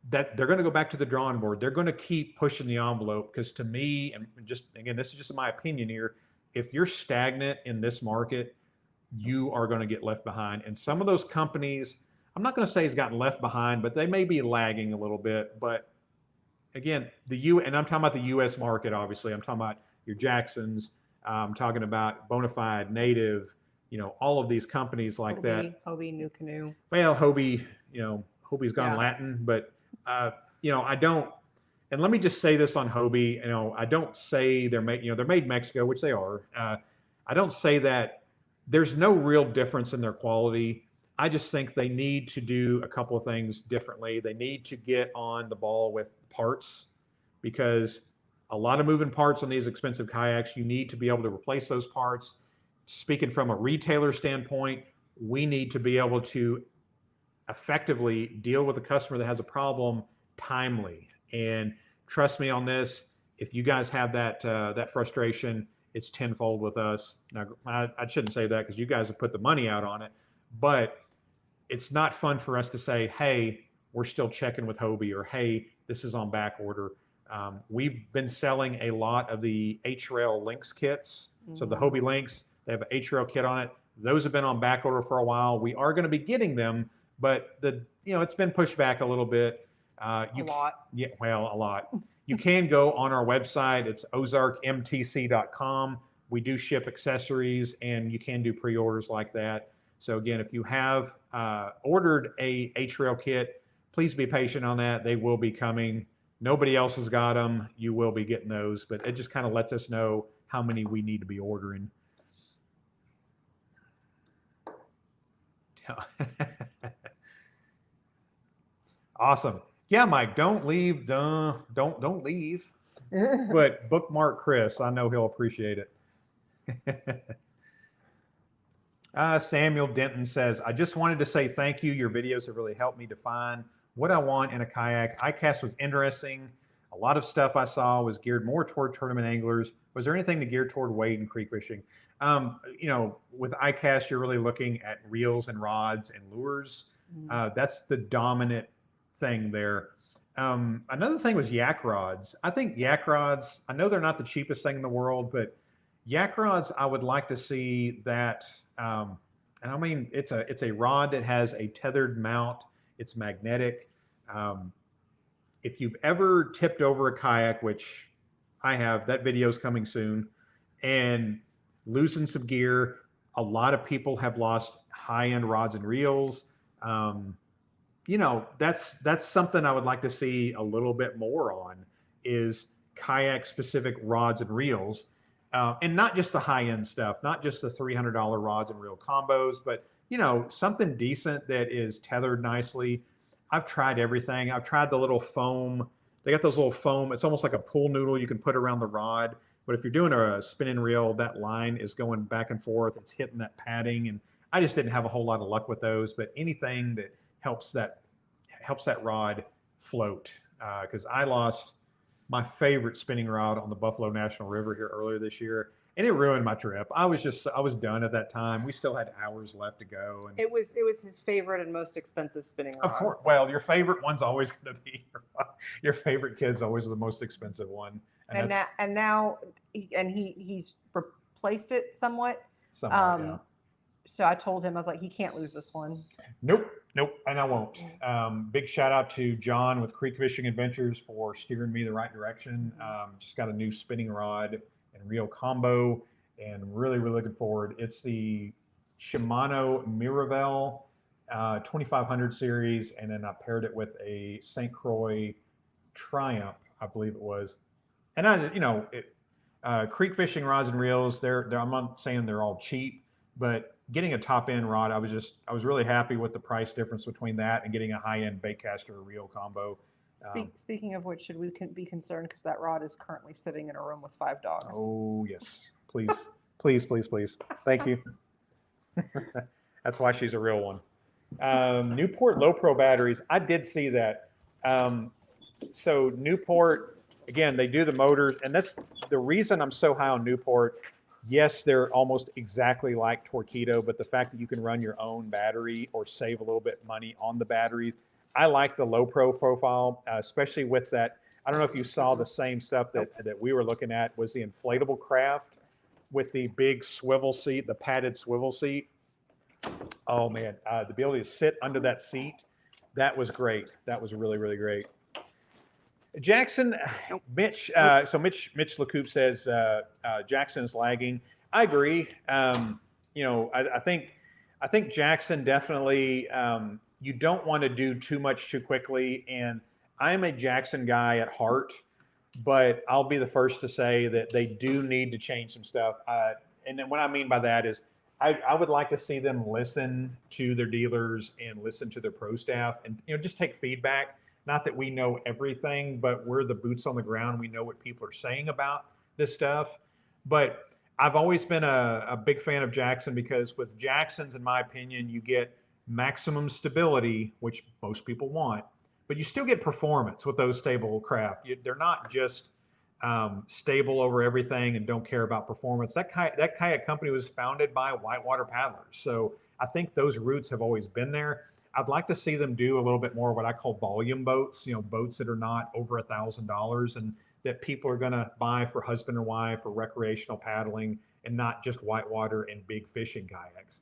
that they're going to go back to the drawing board. They're going to keep pushing the envelope because to me, and just again, this is just my opinion here, if you're stagnant in this market, you are going to get left behind. And some of those companies, I'm not going to say has gotten left behind, but they may be lagging a little bit. But again, and I'm talking about the U.S. market, obviously. I'm talking about your Jacksons. I'm talking about Bonafide, Native, all of these companies like that. Hobie, New Canoe. Well, Hobie, Hobie's gone Latin, but I don't. And let me just say this on Hobie. I don't say they're made in Mexico, which they are. I don't say that there's no real difference in their quality. I just think they need to do a couple of things differently. They need to get on the ball with parts because a lot of moving parts on these expensive kayaks, you need to be able to replace those parts. Speaking from a retailer standpoint, we need to be able to effectively deal with a customer that has a problem timely. And trust me on this, if you guys have that frustration, it's tenfold with us. Now, I shouldn't say that because you guys have put the money out on it, but it's not fun for us to say, hey, we're still checking with Hobie, or hey, this is on back order. We've been selling a lot of the H-Rail Lynx kits. So the Hobie Lynx, they have an H-Rail kit on it. Those have been on back order for a while. We are going to be getting them, but it's been pushed back a little bit. A lot. Yeah, well, a lot. You can go on our website. It's ozarkmtc.com. We do ship accessories, and you can do pre-orders like that. So again, if you have ordered a H-Rail kit, please be patient on that. They will be coming. Nobody else has got them. You will be getting those, but it just kind of lets us know how many we need to be ordering. Awesome. Yeah, Mike, don't leave. Don't leave. But bookmark Chris. I know he'll appreciate it. Samuel Denton says, I just wanted to say thank you. Your videos have really helped me define what I want in a kayak. Icast was interesting. A lot of stuff I saw was geared more toward tournament anglers. Was there anything to gear toward wade and creek fishing? With Icast, you're really looking at reels and rods and lures. That's the dominant thing there. Another thing was yak rods. I think yak rods, I know they're not the cheapest thing in the world, but yak rods, I would like to see that. And I mean, it's a rod that has a tethered mount. It's magnetic. If you've ever tipped over a kayak, which I have, that video is coming soon, and losing some gear, a lot of people have lost high-end rods and reels. That's something I would like to see a little bit more on, is kayak specific rods and reels. and not just the high-end stuff, not just the $300 rods and reel combos, but something decent that is tethered nicely. I've tried everything. I've tried the little foam. They got those little foam. It's almost like a pool noodle you can put around the rod. But if you're doing a spinning reel, that line is going back and forth. It's hitting that padding, and I just didn't have a whole lot of luck with those. But anything that helps that rod float, because I lost my favorite spinning rod on the Buffalo National River here earlier this year, and it ruined my trip. I was done at that time. We still had hours left to go, and it was his favorite and most expensive spinning rod. of course, well, your favorite one's always going to be your favorite kid's always the most expensive one, and now he's replaced it somewhat. Yeah. So I told him, I was like, he can't lose this one. Nope, and I won't. Big shout out to John with Creek Fishing Adventures for steering me the right direction. Just got a new spinning rod and reel combo, and really looking forward. It's the Shimano Marital 2500 series, and then I paired it with a St. Croix Triumph, I believe it was. And Creek Fishing rods and reels, I'm not saying they're all cheap, but getting a top end rod, I was really happy with the price difference between that and getting a high end baitcaster reel combo. Speaking of which, should we be concerned because that rod is currently sitting in a room with 5 dogs? Oh yes, please, please. Thank you. That's why she's a real one. Newport low pro batteries. I did see that. So Newport, again, they do the motors, and that's the reason I'm so high on Newport. Yes, they're almost exactly like Torqeedo, but the fact that you can run your own battery or save a little bit money on the batteries. I like the low pro profile, especially with that. I don't know if you saw the same stuff that we were looking at was the inflatable craft with the big swivel seat, the padded swivel seat. Oh man, the ability to sit under that seat, that was great. That was really great. Jackson, Mitch. So Mitch LeCoupe says Jackson's lagging. I agree. I think Jackson definitely. You don't want to do too much too quickly, and I'm a Jackson guy at heart, but I'll be the first to say that they do need to change some stuff. And then what I mean by that is, I would like to see them listen to their dealers and listen to their pro staff, and just take feedback. Not that we know everything, but we're the boots on the ground. We know what people are saying about this stuff. But I've always been a big fan of Jackson because with Jacksons, in my opinion, you get maximum stability, which most people want, but you still get performance with those stable craft. They're not just stable over everything and don't care about performance. That kayak company was founded by whitewater paddlers. So I think those roots have always been there. I'd like to see them do a little bit more of what I call volume boats, boats that are not over $1,000 and that people are going to buy for husband and wife or recreational paddling and not just whitewater and big fishing kayaks.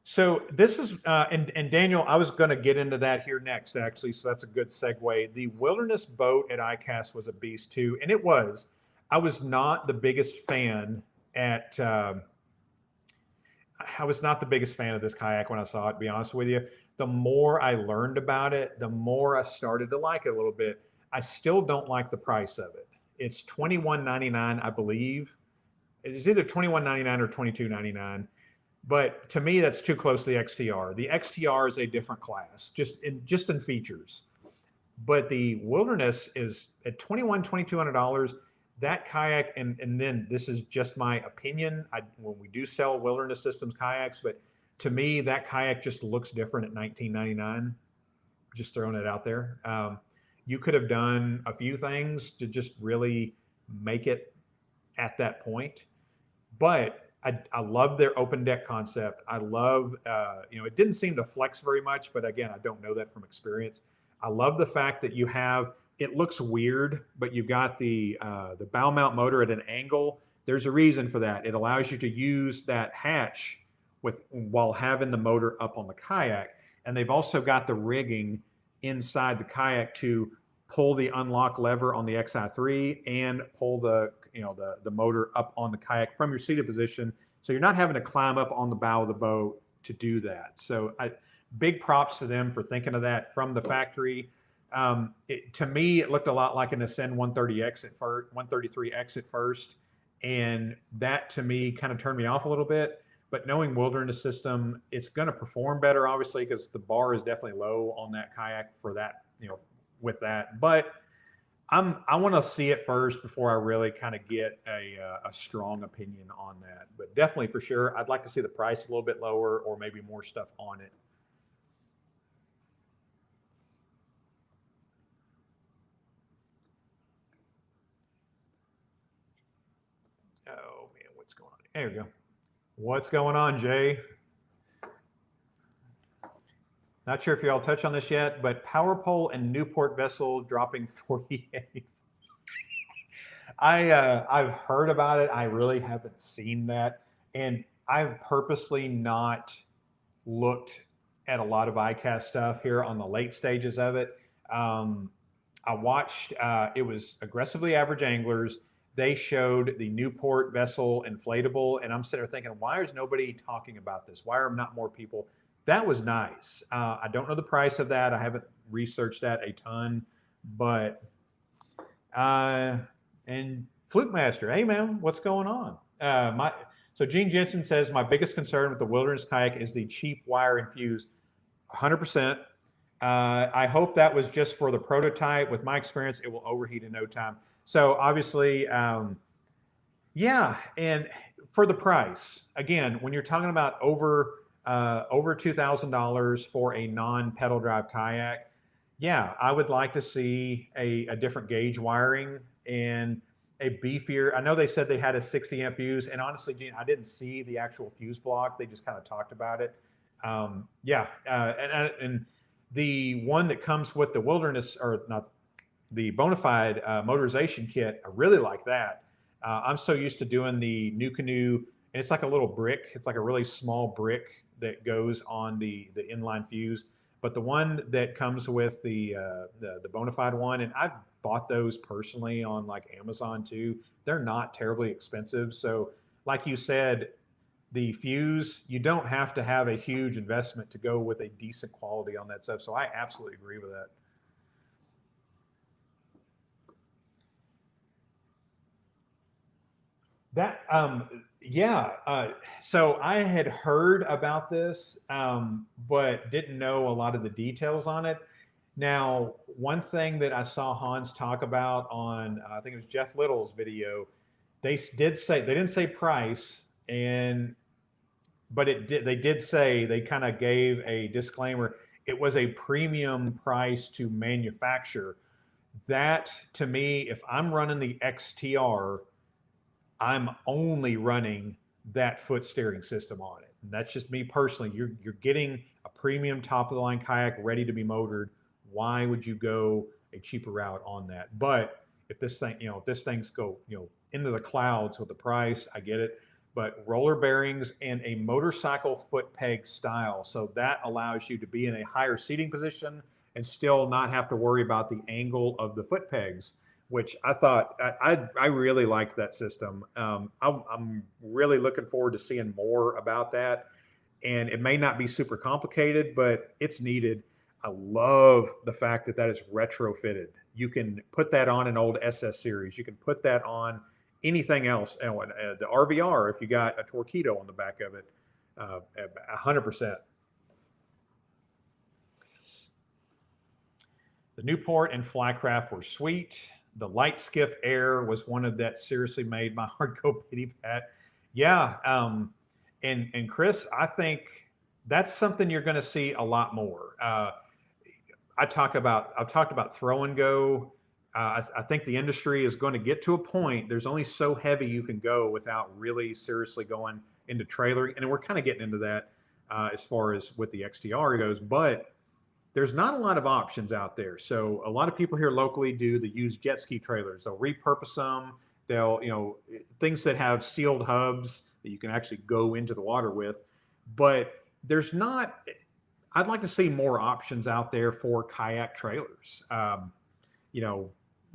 So this is, and Daniel, I was going to get into that here next, actually. So that's a good segue. The wilderness boat at Icast was a beast too. And it was. I was not the biggest fan I was not the biggest fan of this kayak when I saw it, to be honest with you. The more I learned about it, the more I started to like it a little bit. I still don't like the price of it. It's $21.99, I believe. It's either $21.99 or $22.99. But to me, that's too close to the XTR. The XTR is a different class, just in features. But the Wilderness is at $2,200. That kayak, and then this is just my opinion. When we do sell Wilderness Systems kayaks, but to me, that kayak just looks different at $19.99. Just throwing it out there. You could have done a few things to just really make it at that point. But I love their open deck concept. I love, it didn't seem to flex very much, but again, I don't know that from experience. I love the fact that you have, it looks weird, but you've got the bow mount motor at an angle. There's a reason for that. It allows you to use that hatch while having the motor up on the kayak. And they've also got the rigging inside the kayak to pull the unlock lever on the XI3 and pull the motor up on the kayak from your seated position. So you're not having to climb up on the bow of the boat to do that. So big props to them for thinking of that from the factory. To me, it looked a lot like an Ascend 130X at first, 133X at first. And that to me kind of turned me off a little bit. But knowing Wilderness System, it's going to perform better, obviously, because the bar is definitely low on that kayak for that, with that. But I want to see it first before I really kind of get a strong opinion on that. But definitely for sure, I'd like to see the price a little bit lower or maybe more stuff on it. Oh man, what's going on? There we go. What's going on, Jay? Not sure if y'all touched on this yet, but power pole and Newport vessel dropping 48. I've heard about it. I really haven't seen that, and I've purposely not looked at a lot of Icast stuff here on the late stages of it. I watched. It was Aggressively Average Anglers. They showed the Newport vessel inflatable, and I'm sitting there thinking, why is nobody talking about this? Why are not more people? That was nice. I don't know the price of that. I haven't researched that a ton, but and Fluke Master, hey man, what's going on? So Gene Jensen says my biggest concern with the Wilderness kayak is the cheap wire and fuse. 100%. I hope that was just for the prototype. With my experience, it will overheat in no time. So obviously, yeah, and for the price, again, when you're talking about over $2,000 for a non-pedal drive kayak, yeah, I would like to see a different gauge wiring and a beefier. I know they said they had a 60 amp fuse, and honestly, Gene, I didn't see the actual fuse block. They just kind of talked about it. Yeah, and the one that comes with the Wilderness, or not the Bonafide motorization kit, I really like that. I'm so used to doing the New Canoe, and it's like a little brick. It's like a really small brick that goes on the inline fuse. But the one that comes with the Bonafide one, and I've bought those personally on like Amazon too. They're not terribly expensive. So like you said, the fuse, you don't have to have a huge investment to go with a decent quality on that stuff. So I absolutely agree with that. So I had heard about this, but didn't know a lot of the details on it. Now, one thing that I saw Hans talk about on, I think it was Jeff Little's video, they didn't say price, but they did say, they kind of gave a disclaimer. It was a premium price to manufacture. That to me, if I'm running the XTR, I'm only running that foot steering system on it. And that's just me personally. You're getting a premium top of the line kayak ready to be motored. Why would you go a cheaper route on that? But if this thing, if this thing's go, into the clouds with the price, I get it. But roller bearings and a motorcycle foot peg style. So that allows you to be in a higher seating position and still not have to worry about the angle of the foot pegs, which I thought I really liked that system. I'm really looking forward to seeing more about that. And it may not be super complicated, but it's needed. I love the fact that is retrofitted. You can put that on an old SS series. You can put that on anything else. The RVR, if you got a Torpedo on the back of it, 100%. The Newport and Flycraft were sweet. The Light Skiff Air was one of that seriously made my heart go pity pat. Yeah, and Chris, I think that's something you're going to see a lot more. I've talked about throw and go. I think the industry is going to get to a point. There's only so heavy you can go without really seriously going into trailering, and we're kind of getting into that as far as with the XTR goes. But there's not a lot of options out there. So a lot of people here locally do the used jet ski trailers. They'll repurpose them. They'll, things that have sealed hubs that you can actually go into the water with. But there's not, I'd like to see more options out there for kayak trailers.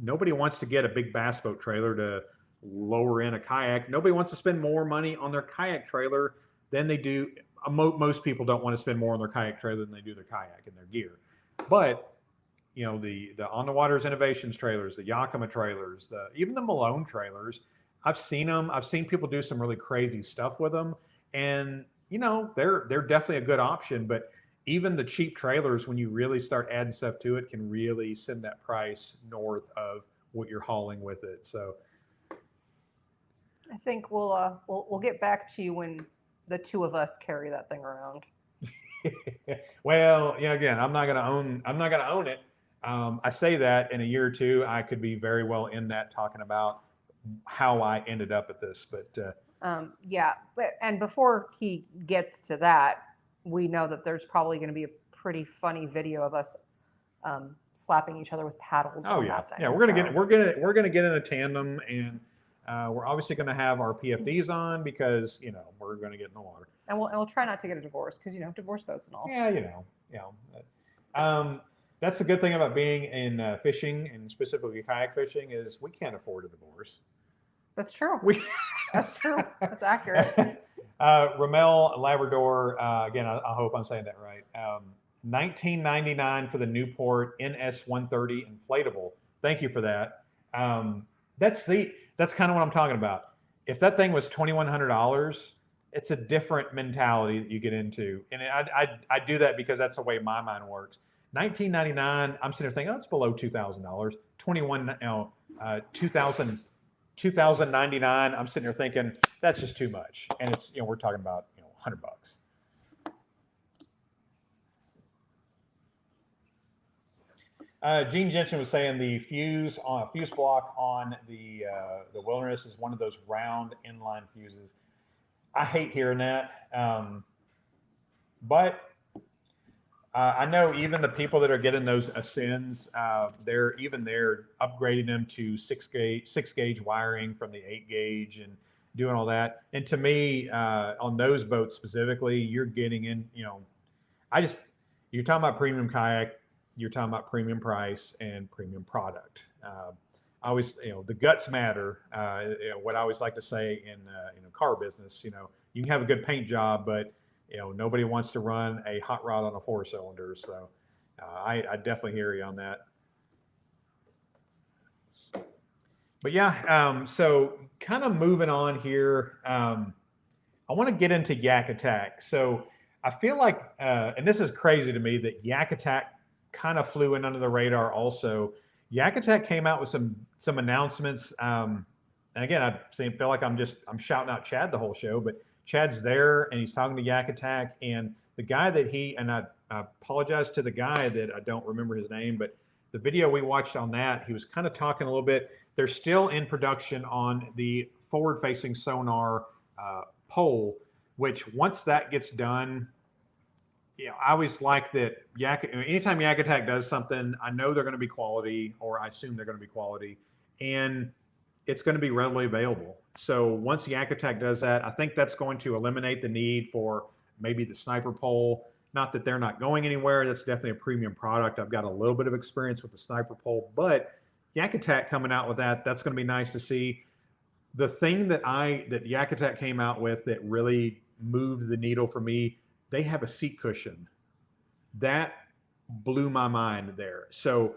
Nobody wants to get a big bass boat trailer to lower in a kayak. Nobody wants to spend more money on their kayak trailer than they do. Most people don't want to spend more on their kayak trailer than they do their kayak and their gear. But, the On the Waters Innovations trailers, the Yakima trailers, even the Malone trailers. I've seen them. I've seen people do some really crazy stuff with them, and they're definitely a good option. But even the cheap trailers, when you really start adding stuff to it, can really send that price north of what you're hauling with it. So I think we'll get back to you when the two of us carry that thing around. well, again, I'm not gonna own it. I say that in a year or two, I could be very well in that talking about how I ended up at this. But yeah, and before he gets to that, we know that there's probably going to be a pretty funny video of us slapping each other with paddles. Oh on yeah, that thing. yeah. We're gonna get in a tandem, and we're obviously gonna have our PFDs on because we're gonna get in the water. And we'll try not to get a divorce because divorce boats and all. Yeah, that's the good thing about being in fishing, and specifically kayak fishing, is we can't afford a divorce. That's true. That's true. That's accurate. Ramel Labrador, again, I hope I'm saying that right. $19.99 for the Newport NS-130 inflatable. Thank you for that. That's kind of what I'm talking about. If that thing was $2,100, it's a different mentality that you get into, and I do that because that's the way my mind works. $19.99, I'm sitting there thinking, it's below $2,000. $2,099, I'm sitting there thinking that's just too much, and it's we're talking about $100. Gene Jensen was saying the fuse block on the Wilderness is one of those round inline fuses. I hate hearing that, but I know even the people that are getting those Ascends, they're upgrading them to six gauge wiring from the 8 gauge and doing all that. And to me, on those boats specifically, you're getting in. You're talking about premium kayak. You're talking about premium price and premium product. I always, the guts matter. What I always like to say in car business, you can have a good paint job, but nobody wants to run a hot rod on a 4-cylinder. So I definitely hear you on that. But yeah, so kind of moving on here, I want to get into Yak Attack. So I feel like, and this is crazy to me, that Yak Attack kind of flew in under the radar also. Yak Attack came out with some announcements. And again, I feel like I'm shouting out Chad the whole show, but Chad's there and he's talking to Yak Attack, and the guy that I apologize to the guy that I don't remember his name, but the video we watched on that, he was kind of talking a little bit. They're still in production on the forward-facing sonar pole, which once that gets done, I always like that anytime Yak Attack does something, I know they're going to be quality, or I assume they're going to be quality, and it's going to be readily available. So once Yak Attack does that, I think that's going to eliminate the need for maybe the sniper pole. Not that they're not going anywhere. That's definitely a premium product. I've got a little bit of experience with the sniper pole, but Yak Attack coming out with that's going to be nice to see. The thing that Yak Attack came out with that really moved the needle for me, they have a seat cushion. That blew my mind there. So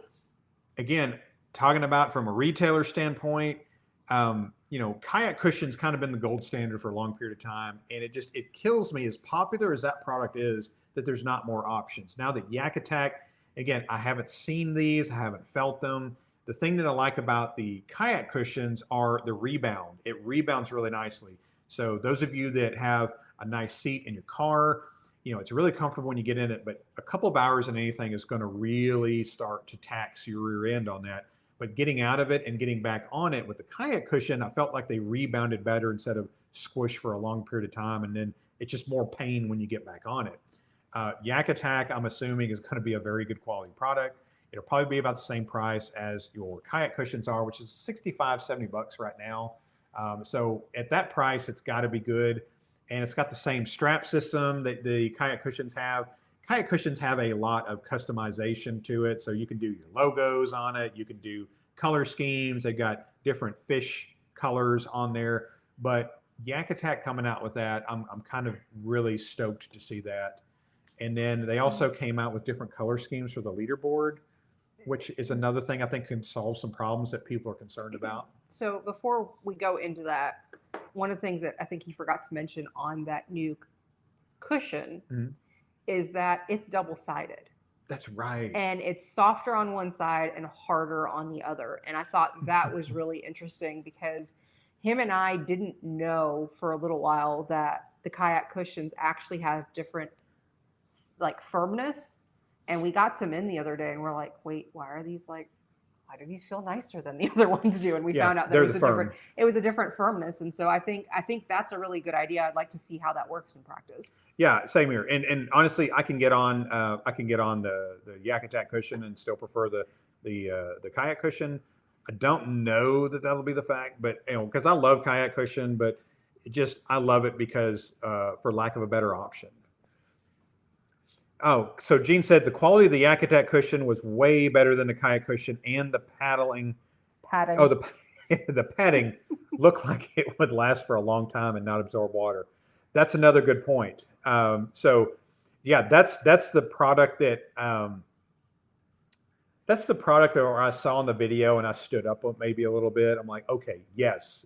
again, talking about from a retailer standpoint, kayak cushion's kind of been the gold standard for a long period of time. And it kills me, as popular as that product is, that there's not more options. Now that Yak Attack, again, I haven't seen these, I haven't felt them. The thing that I like about the kayak cushions are the rebound. It rebounds really nicely. So those of you that have a nice seat in your car, it's really comfortable when you get in it, but a couple of hours in anything is going to really start to tax your rear end on that. But getting out of it and getting back on it with the kayak cushion, I felt like they rebounded better instead of squish for a long period of time. And then it's just more pain when you get back on it. Yak Attack, I'm assuming, is going to be a very good quality product. It'll probably be about the same price as your kayak cushions are, which is $65, $70 right now. So at that price, it's got to be good. And it's got the same strap system that the kayak cushions have. Kayak cushions have a lot of customization to it. So you can do your logos on it. You can do color schemes. They've got different fish colors on there. But Yak Attack coming out with that, I'm kind of really stoked to see that. And then they also came out with different color schemes for the leaderboard. which is another thing I think can solve some problems that people are concerned about. So before we go into that, one of the things that I think he forgot to mention on that new cushion Mhm. is that it's double-sided. That's right. And it's softer on one side and harder on the other. And I thought that was really interesting because him and I didn't know for a little while that the kayak cushions actually have different like firmness. And we got some in the other day and we're like, wait, why do these feel nicer than the other ones do? And we found out that it was a different firmness. And so I think that's a really good idea. I'd like to see how that works in practice. Yeah, same here. And honestly, I can get on the Yak Attack cushion and still prefer the kayak cushion. I don't know that that'll be the fact, but because I love kayak cushion, but I love it because for lack of a better option. Oh, so Gene said the quality of the Yak Attack cushion was way better than the kayak cushion, and the padding. Oh, the padding looked like it would last for a long time and not absorb water. That's another good point. So, yeah, that's the product that I saw in the video, and I stood up maybe a little bit. I'm like, okay, yes.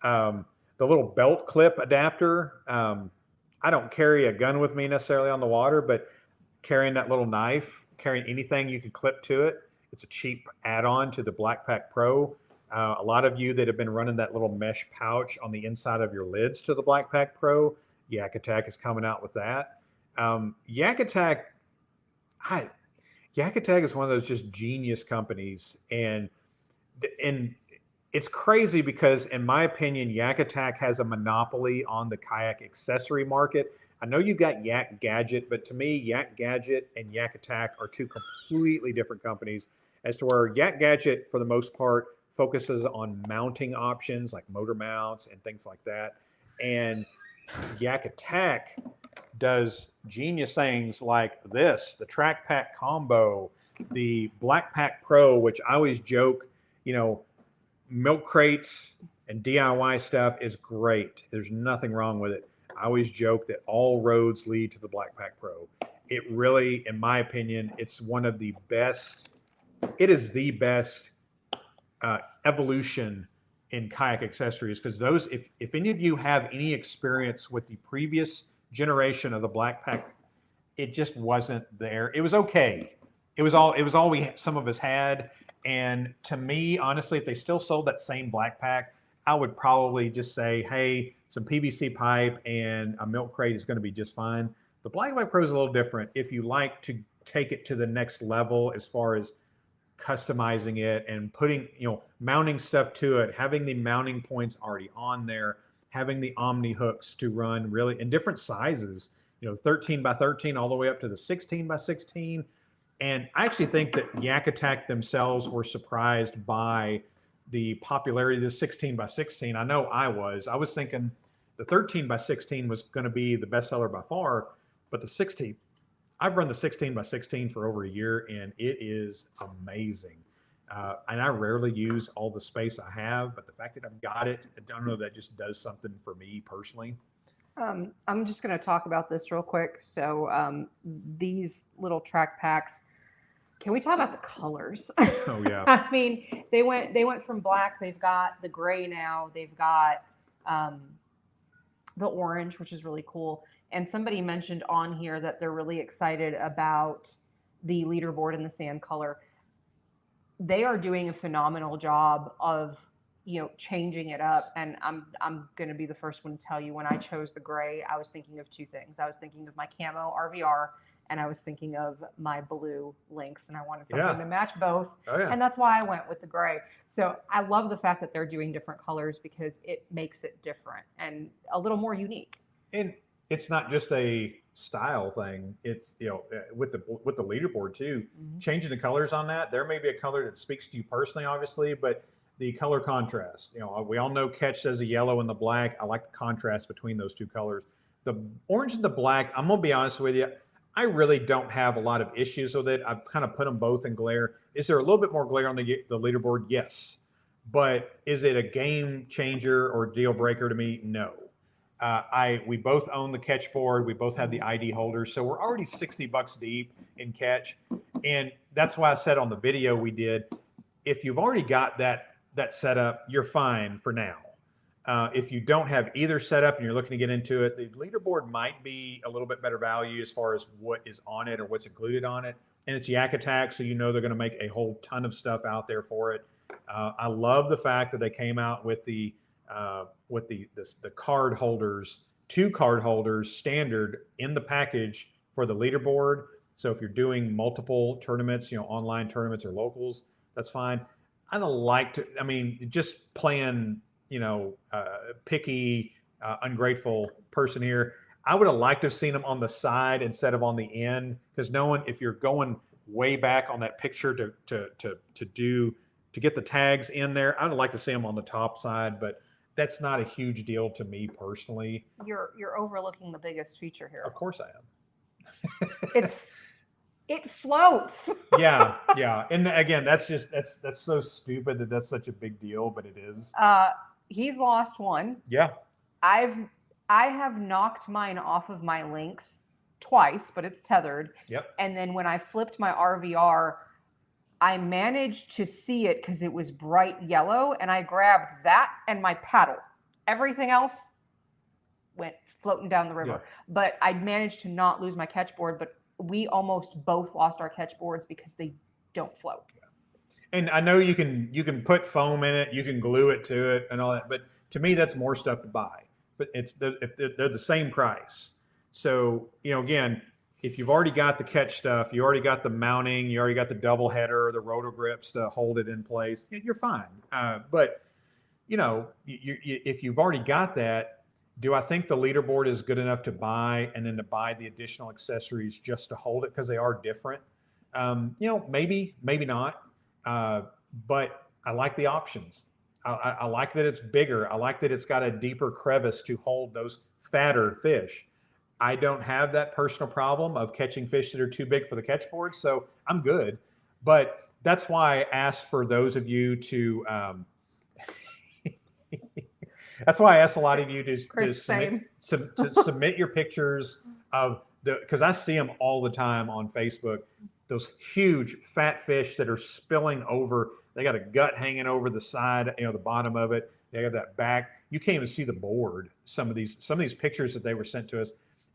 The little belt clip adapter. I don't carry a gun with me necessarily on the water, but carrying that little knife, carrying anything you can clip to it, it's a cheap add-on to the Blackpack Pro. A lot of you that have been running that little mesh pouch on the inside of your lids to the Blackpack Pro, Yak Attack is coming out with that. Yak Attack is one of those just genius companies, and it's crazy because, in my opinion, Yak Attack has a monopoly on the kayak accessory market. I know you've got Yak Gadget, but to me, Yak Gadget and Yak Attack are two completely different companies, as to where Yak Gadget, for the most part, focuses on mounting options like motor mounts and things like that. And Yak Attack does genius things like this, the Track Pack Combo, the Blackpack Pro, which I always joke, milk crates and DIY stuff is great. There's nothing wrong with it. I always joke that all roads lead to the Blackpack Pro. It really, in my opinion, it's one of the best. It is the best evolution in kayak accessories, because those, if any of you have any experience with the previous generation of the Blackpack, it just wasn't there. It was okay. It was all some of us had. And to me, honestly, if they still sold that same Blackpack, I would probably just say, hey, some PVC pipe and a milk crate is going to be just fine. The Blackpack Pro is a little different. If you like to take it to the next level as far as customizing it and putting, mounting stuff to it, having the mounting points already on there, having the Omni hooks to run really in different sizes, 13 by 13 all the way up to the 16 by 16. And I actually think that Yak Attack themselves were surprised by the popularity of the 16 by 16. I know I was thinking the 13 by 16 was going to be the best seller by far, but the 16, I've run the 16 by 16 for over a year, and it is amazing. And I rarely use all the space I have, but the fact that I've got it, I don't know, that just does something for me personally. I'm just going to talk about this real quick. So these little track packs, can we talk about the colors? Oh yeah. I mean, they went from black. They've got the gray now. They've got the orange, which is really cool. And somebody mentioned on here that they're really excited about the leaderboard in the sand color. They are doing a phenomenal job of changing it up. And I'm going to be the first one to tell you, when I chose the gray, I was thinking of two things. I was thinking of my camo RVR, and I was thinking of my blue Lynx, and I wanted something to match both. Oh, yeah. And that's why I went with the gray. So I love the fact that they're doing different colors, because it makes it different and a little more unique. And it's not just a style thing. It's, with the leaderboard too, changing the colors on that. There may be a color that speaks to you personally, obviously, but the color contrast, we all know Catch says the yellow and the black. I like the contrast between those two colors. The orange and the black, I'm going to be honest with you, I really don't have a lot of issues with it. I've kind of put them both in glare. Is there a little bit more glare on the leaderboard? Yes. But is it a game changer or deal breaker to me? No. We both own the catch board. We both have the ID holders. So we're already $60 deep in catch. And that's why I said on the video we did, if you've already got that setup, you're fine for now. If you don't have either setup and you're looking to get into it, the leaderboard might be a little bit better value as far as what is on it or what's included on it. And it's Yak Attack, so you know they're going to make a whole ton of stuff out there for it. I love the fact that they came out with the card holders, 2 card holders standard in the package for the leaderboard. So if you're doing multiple tournaments, online tournaments or locals, that's fine. I don't like to, just playing, picky, ungrateful person here. I would have liked to have seen them on the side instead of on the end, because if you're going way back on that picture to get the tags in there, I would like to see them on the top side, but that's not a huge deal to me personally. You're overlooking the biggest feature here. Of course I am. It floats. Yeah. And again, that's so stupid that's such a big deal, but it is. He's lost one. Yeah. I have knocked mine off of my links twice, but it's tethered. Yep. And then when I flipped my RVR, I managed to see it because it was bright yellow, and I grabbed that and my paddle. Everything else went floating down the river. Yeah. But I managed to not lose my catch board, but we almost both lost our catch boards because they don't float. And I know you can put foam in it, you can glue it to it and all that, but to me that's more stuff to buy. But they're the same price. So, again, if you've already got the catch stuff, you already got the mounting, you already got the double header, the rotor grips to hold it in place, you're fine. But if you've already got that, do I think the leaderboard is good enough to buy and then to buy the additional accessories just to hold it because they are different? Maybe not. But I like the options. I like that it's bigger. I like that it's got a deeper crevice to hold those fatter fish. I don't have that personal problem of catching fish that are too big for the catch board, so I'm good. But that's why I asked for those of you to that's why I asked a lot of you to submit your pictures of because I see them all the time on Facebook, those huge fat fish that are spilling over. They got a gut hanging over the side, the bottom of it. They got that back. You can't even see the board. Some of these pictures that they were sent to us,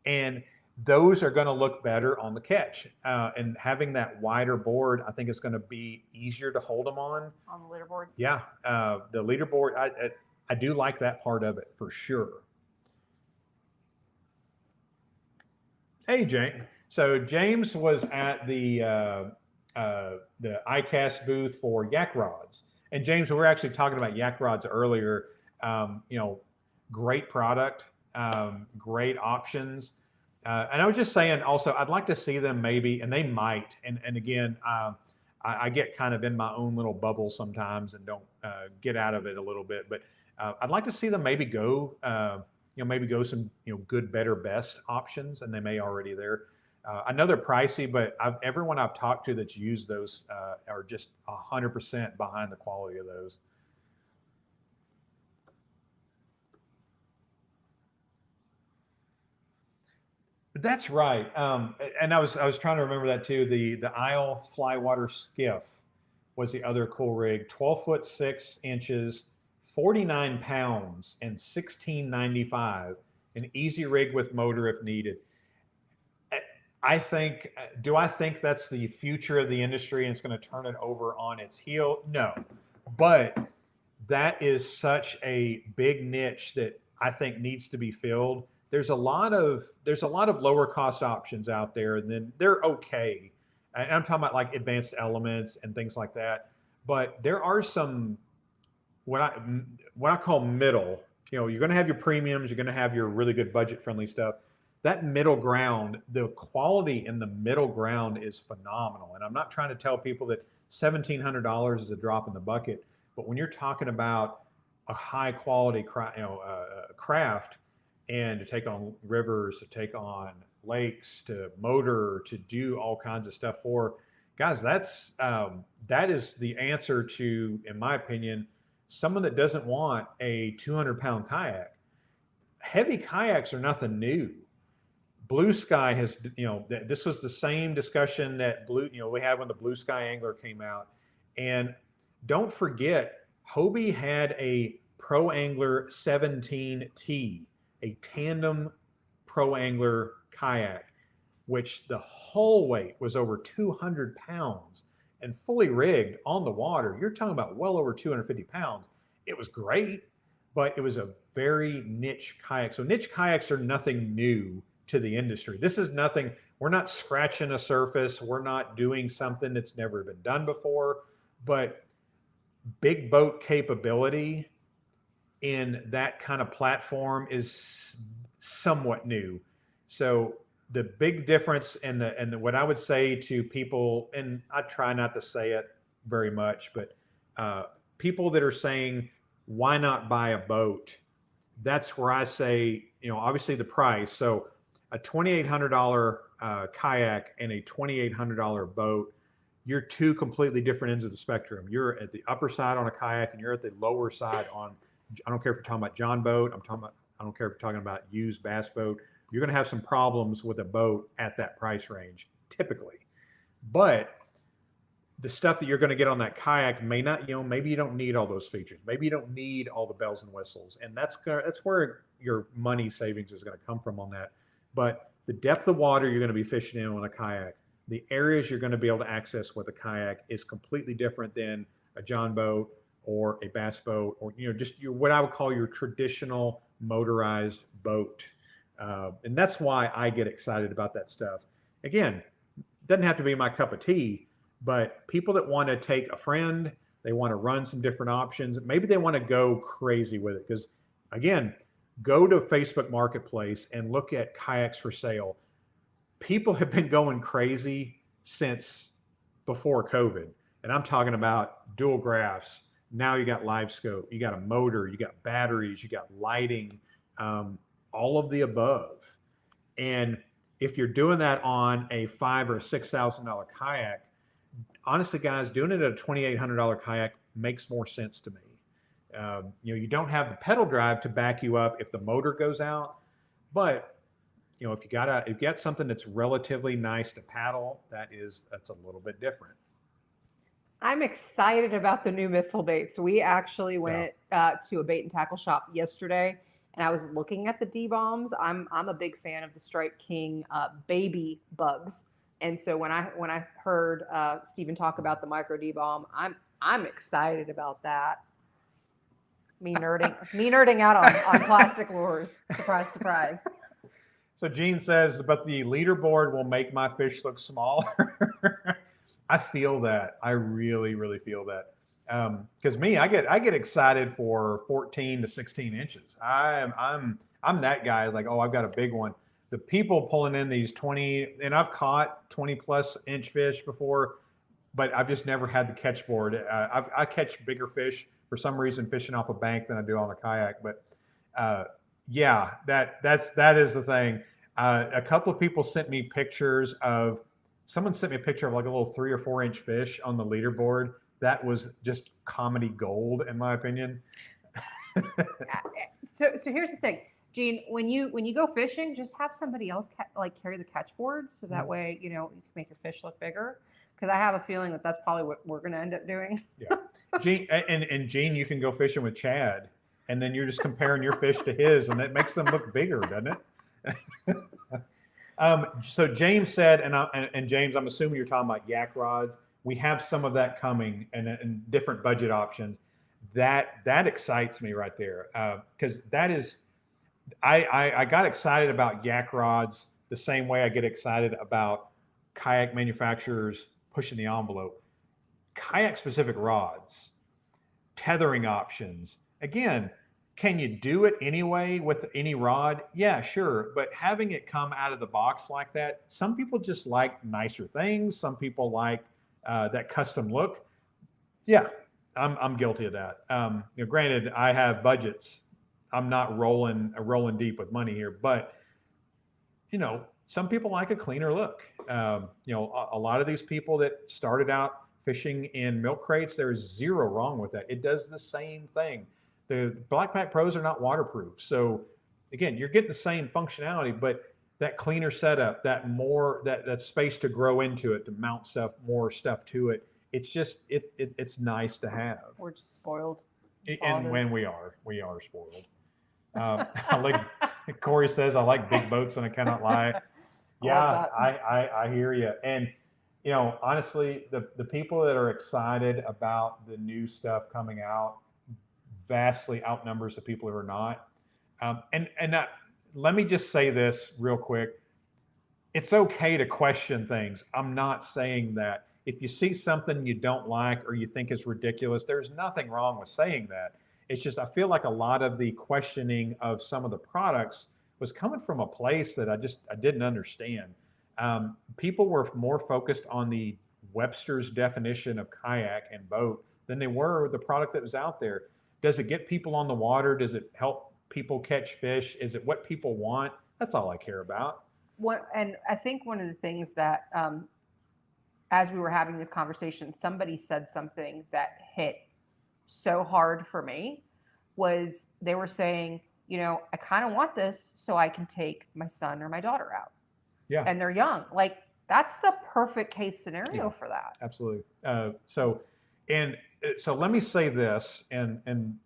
and those are going to look better on the catch. And having that wider board, I think is going to be easier to hold them on. On the leaderboard. Yeah, the leaderboard. I do like that part of it for sure. Hey, James. So James was at the Icast booth for yak rods. And James, we were actually talking about yak rods earlier. Great product, great options. And I was just saying also, I'd like to see them maybe, and they might, and again, I get kind of in my own little bubble sometimes and don't get out of it a little bit, but I'd like to see them maybe go, some, good, better, best options, and they may already there. I know they're pricey, but everyone I've talked to that's used those are just 100% behind the quality of those. That's right. And I was trying to remember that too. The Isle Flywater Skiff was the other cool rig. 12 foot 6 inches, 49 pounds, and $16.95. An easy rig with motor if needed. Do I think that's the future of the industry and it's going to turn it over on its heel? No, but that is such a big niche that I think needs to be filled. There's a lot of lower cost options out there, and then they're okay. And I'm talking about like Advanced Elements and things like that. But there are some what I call middle. You're going to have your premiums, you're going to have your really good budget friendly stuff. That middle ground, the quality in the middle ground is phenomenal. And I'm not trying to tell people that $1,700 is a drop in the bucket, but when you're talking about a high quality craft, and to take on rivers, to take on lakes, to motor, to do all kinds of stuff for guys, that is the answer to, in my opinion, someone that doesn't want a 200-pound kayak. heavy kayaks are nothing new. Blue Sky has, this was the same discussion that we had when the Blue Sky Angler came out. And don't forget, Hobie had a Pro Angler 17T, a tandem Pro Angler kayak, which the whole weight was over 200 pounds and fully rigged on the water. You're talking about well over 250 pounds. It was great, but it was a very niche kayak. So niche kayaks are nothing new to the industry. This is nothing, we're not scratching a surface. We're not doing something that's never been done before, but big boat capability in that kind of platform is somewhat new. So the big difference and what I would say to people, and I try not to say it very much, but people that are saying, why not buy a boat? That's where I say, obviously the price. So a $2,800 kayak and a $2,800 boat, you're two completely different ends of the spectrum. You're at the upper side on a kayak and you're at the lower side on, I don't care if you're talking about John boat, I don't care if you're talking about used bass boat. You're going to have some problems with a boat at that price range, typically. But the stuff that you're going to get on that kayak may not, maybe you don't need all those features. Maybe you don't need all the bells and whistles. And that's where your money savings is going to come from on that. But the depth of water you're going to be fishing in on a kayak, the areas you're going to be able to access with a kayak is completely different than a John boat or a bass boat, or just what I would call your traditional motorized boat. And that's why I get excited about that stuff. Again, doesn't have to be my cup of tea, but people that want to take a friend, they want to run some different options. Maybe they want to go crazy with it. Because again, go to Facebook Marketplace and look at kayaks for sale. People have been going crazy since before COVID. And I'm talking about dual graphs. Now you got live scope, you got a motor, you got batteries, you got lighting, all of the above. And if you're doing that on a $5,000 or $6,000 kayak, honestly, guys, doing it at a $2,800 kayak makes more sense to me. You don't have the pedal drive to back you up if the motor goes out, but if you got something that's relatively nice to paddle, that's a little bit different. I'm excited about the new missile baits. We actually went to a bait and tackle shop yesterday, and I was looking at the D-bombs. I'm a big fan of the Strike King baby bugs, and so when I heard Stephen talk about the micro D-bomb, I'm excited about that. Me nerding out on plastic lures. Surprise, surprise. So Gene says, but the leaderboard will make my fish look smaller. I feel that. I really, really feel that. Because I get excited for 14 to 16 inches. I'm that guy. Like, oh, I've got a big one. The people pulling in these 20, and I've caught 20 plus inch fish before, but I've just never had the catch board. I catch bigger fish for some reason fishing off a bank than I do on a kayak. But yeah, that is the thing. A couple of people sent me pictures of. Someone sent me a picture of like a little 3 or 4 inch fish on the leaderboard. That was just comedy gold, in my opinion. So here's the thing, Gene. When you go fishing, just have somebody else carry the catch board, so that way you can make your fish look bigger. Because I have a feeling that's probably what we're going to end up doing. Yeah, Gene, and Gene, you can go fishing with Chad, and then you're just comparing your fish to his, and that makes them look bigger, doesn't it? So James said, and James, I'm assuming you're talking about yak rods. We have some of that coming and different budget options. That excites me right there, because that is, I got excited about yak rods the same way I get excited about kayak manufacturers pushing the envelope. Kayak specific rods, tethering options. Again, can you do it anyway with any rod? Yeah, sure. But having it come out of the box like that, some people just like nicer things. Some people like that custom look. Yeah, I'm guilty of that. Granted, I have budgets. I'm not rolling deep with money here, but some people like a cleaner look. A lot of these people that started out fishing in milk crates, there's zero wrong with that. It does the same thing. The Black Pack Pros are not waterproof. So again, you're getting the same functionality, but that cleaner setup, that space to grow into it, to mount more stuff to it. It's just it's nice to have. We're just spoiled. That's all And it when is. we are spoiled. I like Corey says, I like big boats and I cannot lie. Yeah, I hear you. And honestly, the people that are excited about the new stuff coming out vastly outnumbers the people who are not. Let me just say this real quick. It's okay to question things. I'm not saying that. If you see something you don't like or you think is ridiculous, there's nothing wrong with saying that. It's just I feel like a lot of the questioning of some of the products was coming from a place that I didn't understand. People were more focused on the Webster's definition of kayak and boat than they were the product that was out there. Does it get people on the water? Does it help people catch fish? Is it what people want? That's all I care about. And I think one of the things that, as we were having this conversation, somebody said something that hit so hard for me. Was they were saying, I kind of want this so I can take my son or my daughter out. Yeah. And they're young. Like, that's the perfect case scenario for that. Absolutely. So let me say this, and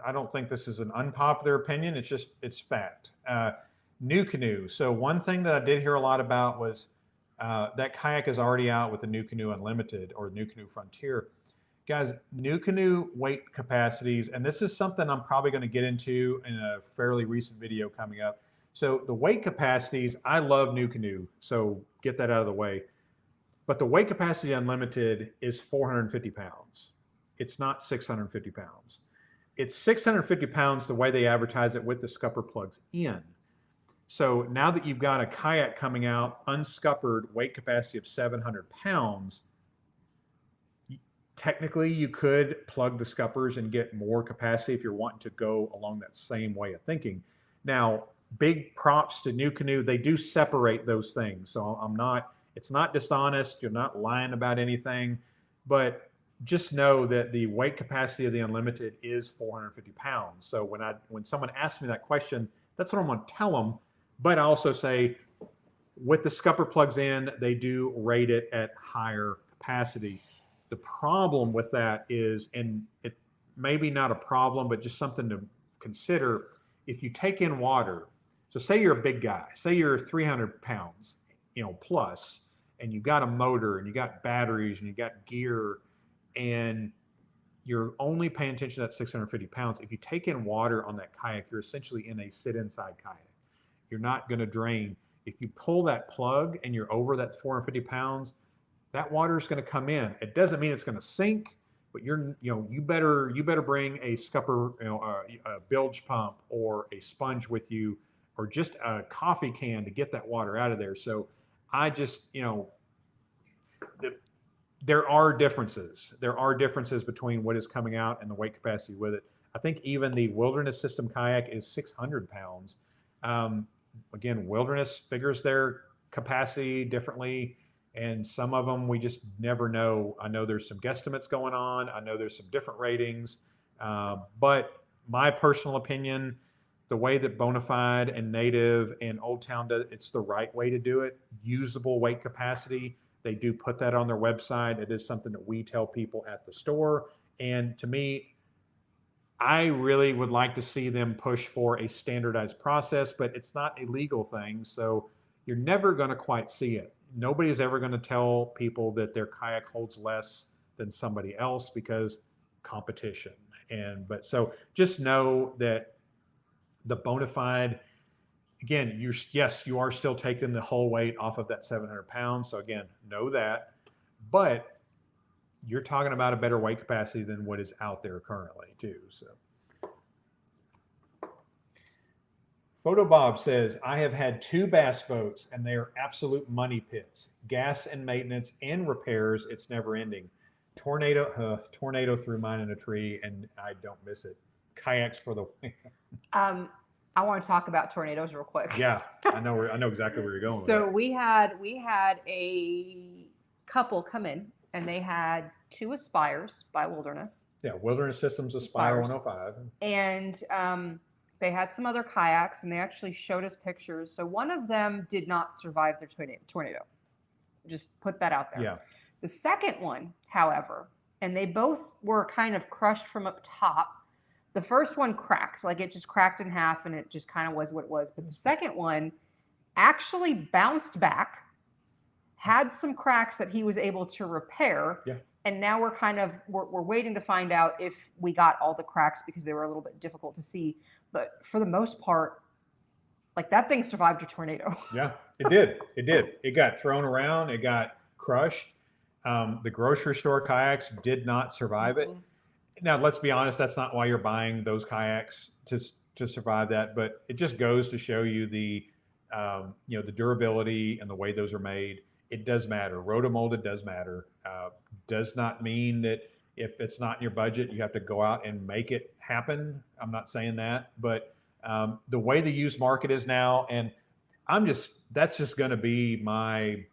I don't think this is an unpopular opinion. It's fact. New Canoe. So one thing that I did hear a lot about was that kayak is already out with the New Canoe Unlimited or New Canoe Frontier. Guys, New Canoe weight capacities, and this is something I'm probably going to get into in a fairly recent video coming up. So the weight capacities, I love New Canoe, so get that out of the way. But the weight capacity Unlimited is 450 pounds. It's not 650 pounds. It's 650 pounds the way they advertise it with the scupper plugs in. So now that you've got a kayak coming out, unscuppered, weight capacity of 700 pounds, technically you could plug the scuppers and get more capacity if you're wanting to go along that same way of thinking. Now, big props to New Canoe. They do separate those things. So it's not dishonest. You're not lying about anything, but just know that the weight capacity of the Unlimited is 450 pounds. So when someone asks me that question, that's what I'm going to tell them. But I also say with the scupper plugs in, they do rate it at higher capacity. The problem with that is, and it maybe not a problem, but just something to consider, if you take in water, so say you're a big guy, say you're 300 pounds, plus, and you got a motor and you got batteries and you got gear and you're only paying attention to that 650 pounds. If you take in water on that kayak, you're essentially in a sit inside kayak. You're not going to drain. If you pull that plug and you're over that 450 pounds, that water is going to come in. It doesn't mean it's going to sink, but you better bring a scupper, a bilge pump or a sponge with you, or just a coffee can to get that water out of there. So I just, there are differences. There are differences between what is coming out and the weight capacity with it. I think even the Wilderness System kayak is 600 pounds. Again, Wilderness figures their capacity differently, and some of them we just never know. I know there's some guesstimates going on. I know there's some different ratings, but my personal opinion, the way that Bonafide and Native and Old Town does, it's the right way to do it. Usable weight capacity. They do put that on their website. It is something that we tell people at the store. And to me, I really would like to see them push for a standardized process, but it's not a legal thing. So you're never going to quite see it. Nobody's ever going to tell people that their kayak holds less than somebody else because competition. So just know that the Bonafide, again, you are still taking the whole weight off of that 700 pounds. So again, know that, but you're talking about a better weight capacity than what is out there currently too. So Photo Bob says, I have had 2 bass boats and they are absolute money pits. Gas and maintenance and repairs, it's never ending. Tornado threw mine in a tree and I don't miss it. Kayaks for the I want to talk about tornadoes real quick. Yeah, I know exactly where you're going. So with we had a couple come in and they had 2 Aspires by Wilderness. Yeah, Wilderness Systems Aspire 105. And They had some other kayaks, and they actually showed us pictures. So one of them did not survive the tornado. Just put that out there. Yeah. The second one, however, and they both were kind of crushed from up top. The first one cracked, like it just cracked in half, and it just kind of was what it was. But the second one actually bounced back, had some cracks that he was able to repair. Yeah. And now we're waiting to find out if we got all the cracks because they were a little bit difficult to see. But for the most part, like that thing survived a tornado. Yeah, it did. It did. It got thrown around. It got crushed. The grocery store kayaks did not survive it. Now, let's be honest, that's not why you're buying those kayaks to survive that. But it just goes to show you the the durability and the way those are made. It does matter. Rotomolded does matter. Does not mean that if it's not in your budget, you have to go out and make it happen. I'm not saying that, but the way the used market is now, and that's just going to be my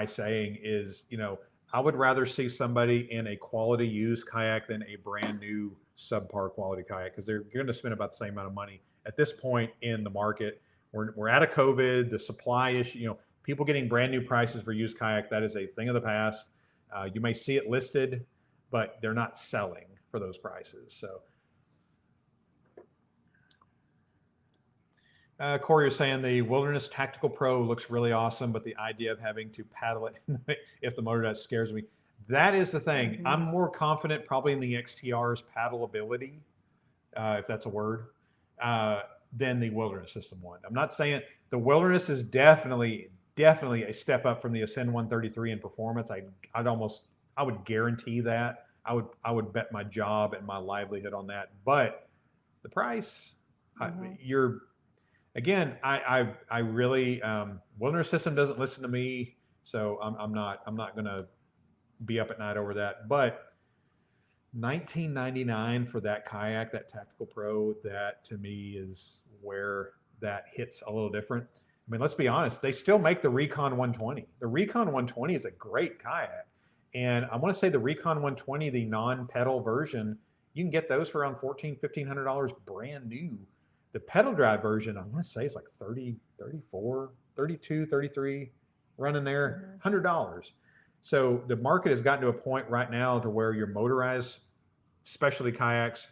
saying is, I would rather see somebody in a quality used kayak than a brand new subpar quality kayak, because they're going to spend about the same amount of money at this point in the market. We're out of COVID, the supply issue, people getting brand new prices for used kayak, that is a thing of the past. You may see it listed, but they're not selling for those prices. So Corey is saying the Wilderness Tactical Pro looks really awesome, but the idea of having to paddle it if the motor dies scares me. That is the thing. Mm-hmm. I'm more confident probably in the XTR's paddle ability, if that's a word, than the Wilderness System one. I'm not saying the Wilderness is definitely a step up from the Ascend 133 in performance. I would guarantee that. I would bet my job and my livelihood on that. But the price, I really Wilderness System doesn't listen to me, so I'm not gonna be up at night over that. But $19.99 for that kayak, that Tactical Pro, that to me is where that hits a little different. I mean, let's be honest, they still make the Recon 120. The Recon 120 is a great kayak. And I want to say the Recon 120, the non-pedal version, you can get those for around $1,400, $1,500 brand new. The pedal drive version, I want to say it's like 30, 34, 32, 33, running there, $100. So the market has gotten to a point right now to where your motorized specialty kayaks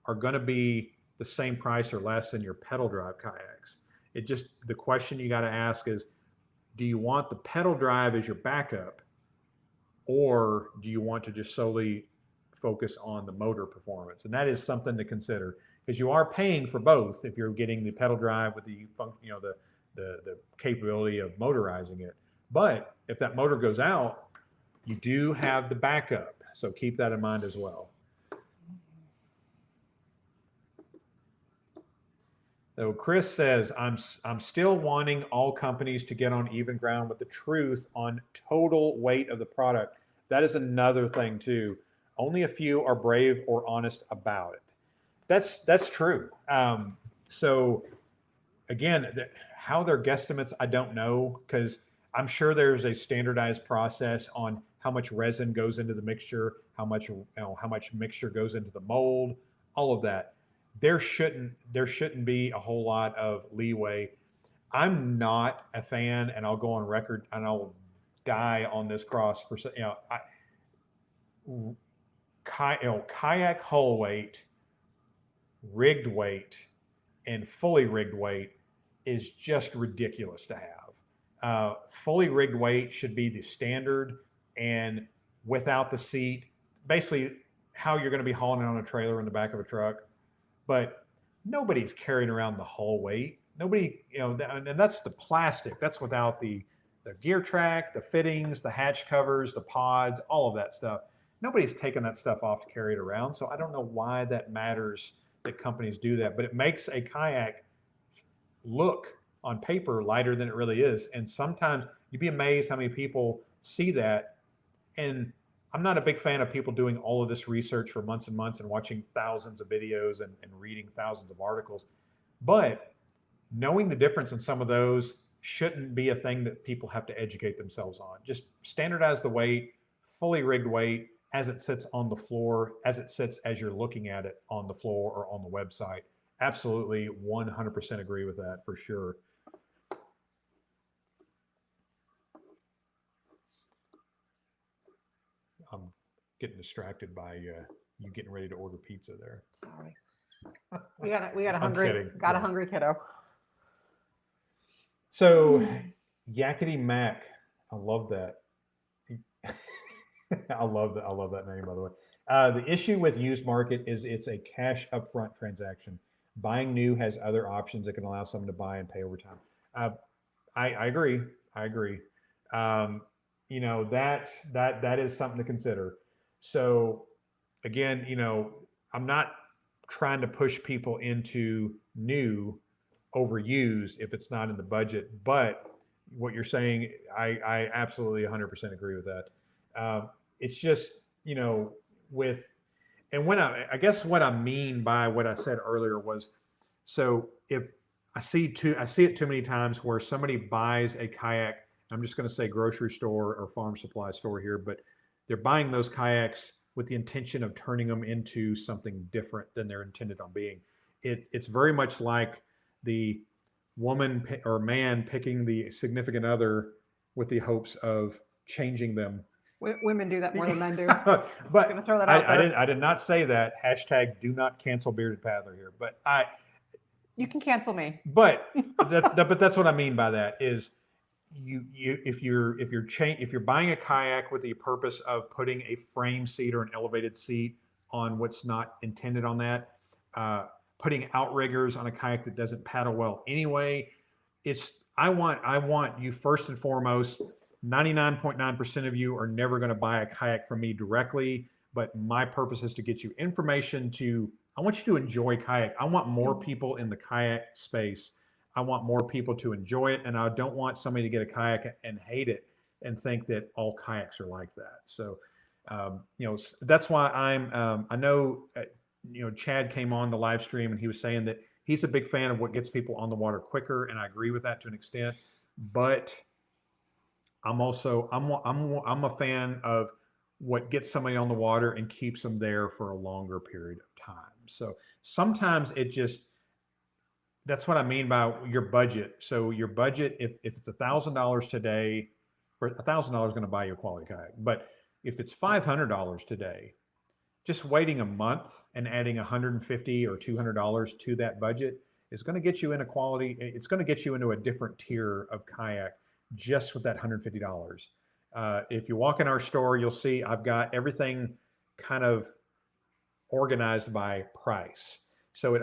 are going to be the same price or less than your pedal drive kayaks. The question you got to ask is, do you want the pedal drive as your backup, or do you want to just solely focus on the motor performance? And that is something to consider, because you are paying for both if you're getting the pedal drive with the capability of motorizing it. But if that motor goes out, you do have the backup. So keep that in mind as well. So Chris says, I'm still wanting all companies to get on even ground with the truth on total weight of the product. That is another thing too. Only a few are brave or honest about it. That's true. So again, how they're guesstimates, I don't know, because I'm sure there's a standardized process on how much resin goes into the mixture, how much mixture goes into the mold, all of that. There shouldn't be a whole lot of leeway. I'm not a fan, and I'll go on record and I'll die on this cross for kayak hull weight, rigged weight, and fully rigged weight is just ridiculous to have. Fully rigged weight should be the standard, and without the seat, basically how you're going to be hauling it on a trailer in the back of a truck. But nobody's carrying around the hull weight. Nobody, and that's the plastic. That's without the gear track, the fittings, the hatch covers, the pods, all of that stuff. Nobody's taking that stuff off to carry it around. So I don't know why that matters that companies do that, but it makes a kayak look on paper lighter than it really is. And sometimes you'd be amazed how many people see that. And I'm not a big fan of people doing all of this research for months and months and watching thousands of videos and reading thousands of articles. But knowing the difference in some of those shouldn't be a thing that people have to educate themselves on. Just standardize the weight, fully rigged weight, as it sits on the floor, as it sits as you're looking at it on the floor or on the website, Absolutely 100% agree with that for sure. I'm getting distracted by you getting ready to order pizza there. Sorry. We got a I'm hungry kidding. got Yeah. a hungry kiddo. So Yakety Mac, I love that. I love that name, by the way. The issue with used market is it's a cash upfront transaction. Buying new has other options that can allow someone to buy and pay over time. I agree. I agree. You know, that is something to consider. So again, you know, I'm not trying to push people into new over used if it's not in the budget. But what you're saying, I absolutely 100% agree with that. It's just, you know, with, and when I guess what I mean by what I said earlier was, so if I see it too many times where somebody buys a kayak. I'm just going to say grocery store or farm supply store here, but they're buying those kayaks with the intention of turning them into something different than they're intended on being. It's very much like the woman or man picking the significant other with the hopes of changing them. Women do that more than men do. But gonna throw that out there. I did not say that. Hashtag do not cancel Bearded Paddler here. But You can cancel me. but but that's what I mean by that is if you're buying a kayak with the purpose of putting a frame seat or an elevated seat on what's not intended on that, putting outriggers on a kayak that doesn't paddle well anyway, I want you first and foremost. 99.9% of you are never going to buy a kayak from me directly, but my purpose is to get you information I want you to enjoy kayak. I want more people in the kayak space. I want more people to enjoy it. And I don't want somebody to get a kayak and hate it and think that all kayaks are like that. So, you know, that's why I know, you know, Chad came on the live stream and he was saying that he's a big fan of what gets people on the water quicker. And I agree with that to an extent, but I'm a fan of what gets somebody on the water and keeps them there for a longer period of time. So sometimes that's what I mean by your budget. So your budget, if it's $1,000 today, for $1,000 going to buy you a quality kayak. But if it's $500 today, just waiting a month and adding $150 or $200 to that budget is going to get you in a quality. It's going to get you into a different tier of kayak just with that $150. If you walk in our store, you'll see I've got everything kind of organized by price. So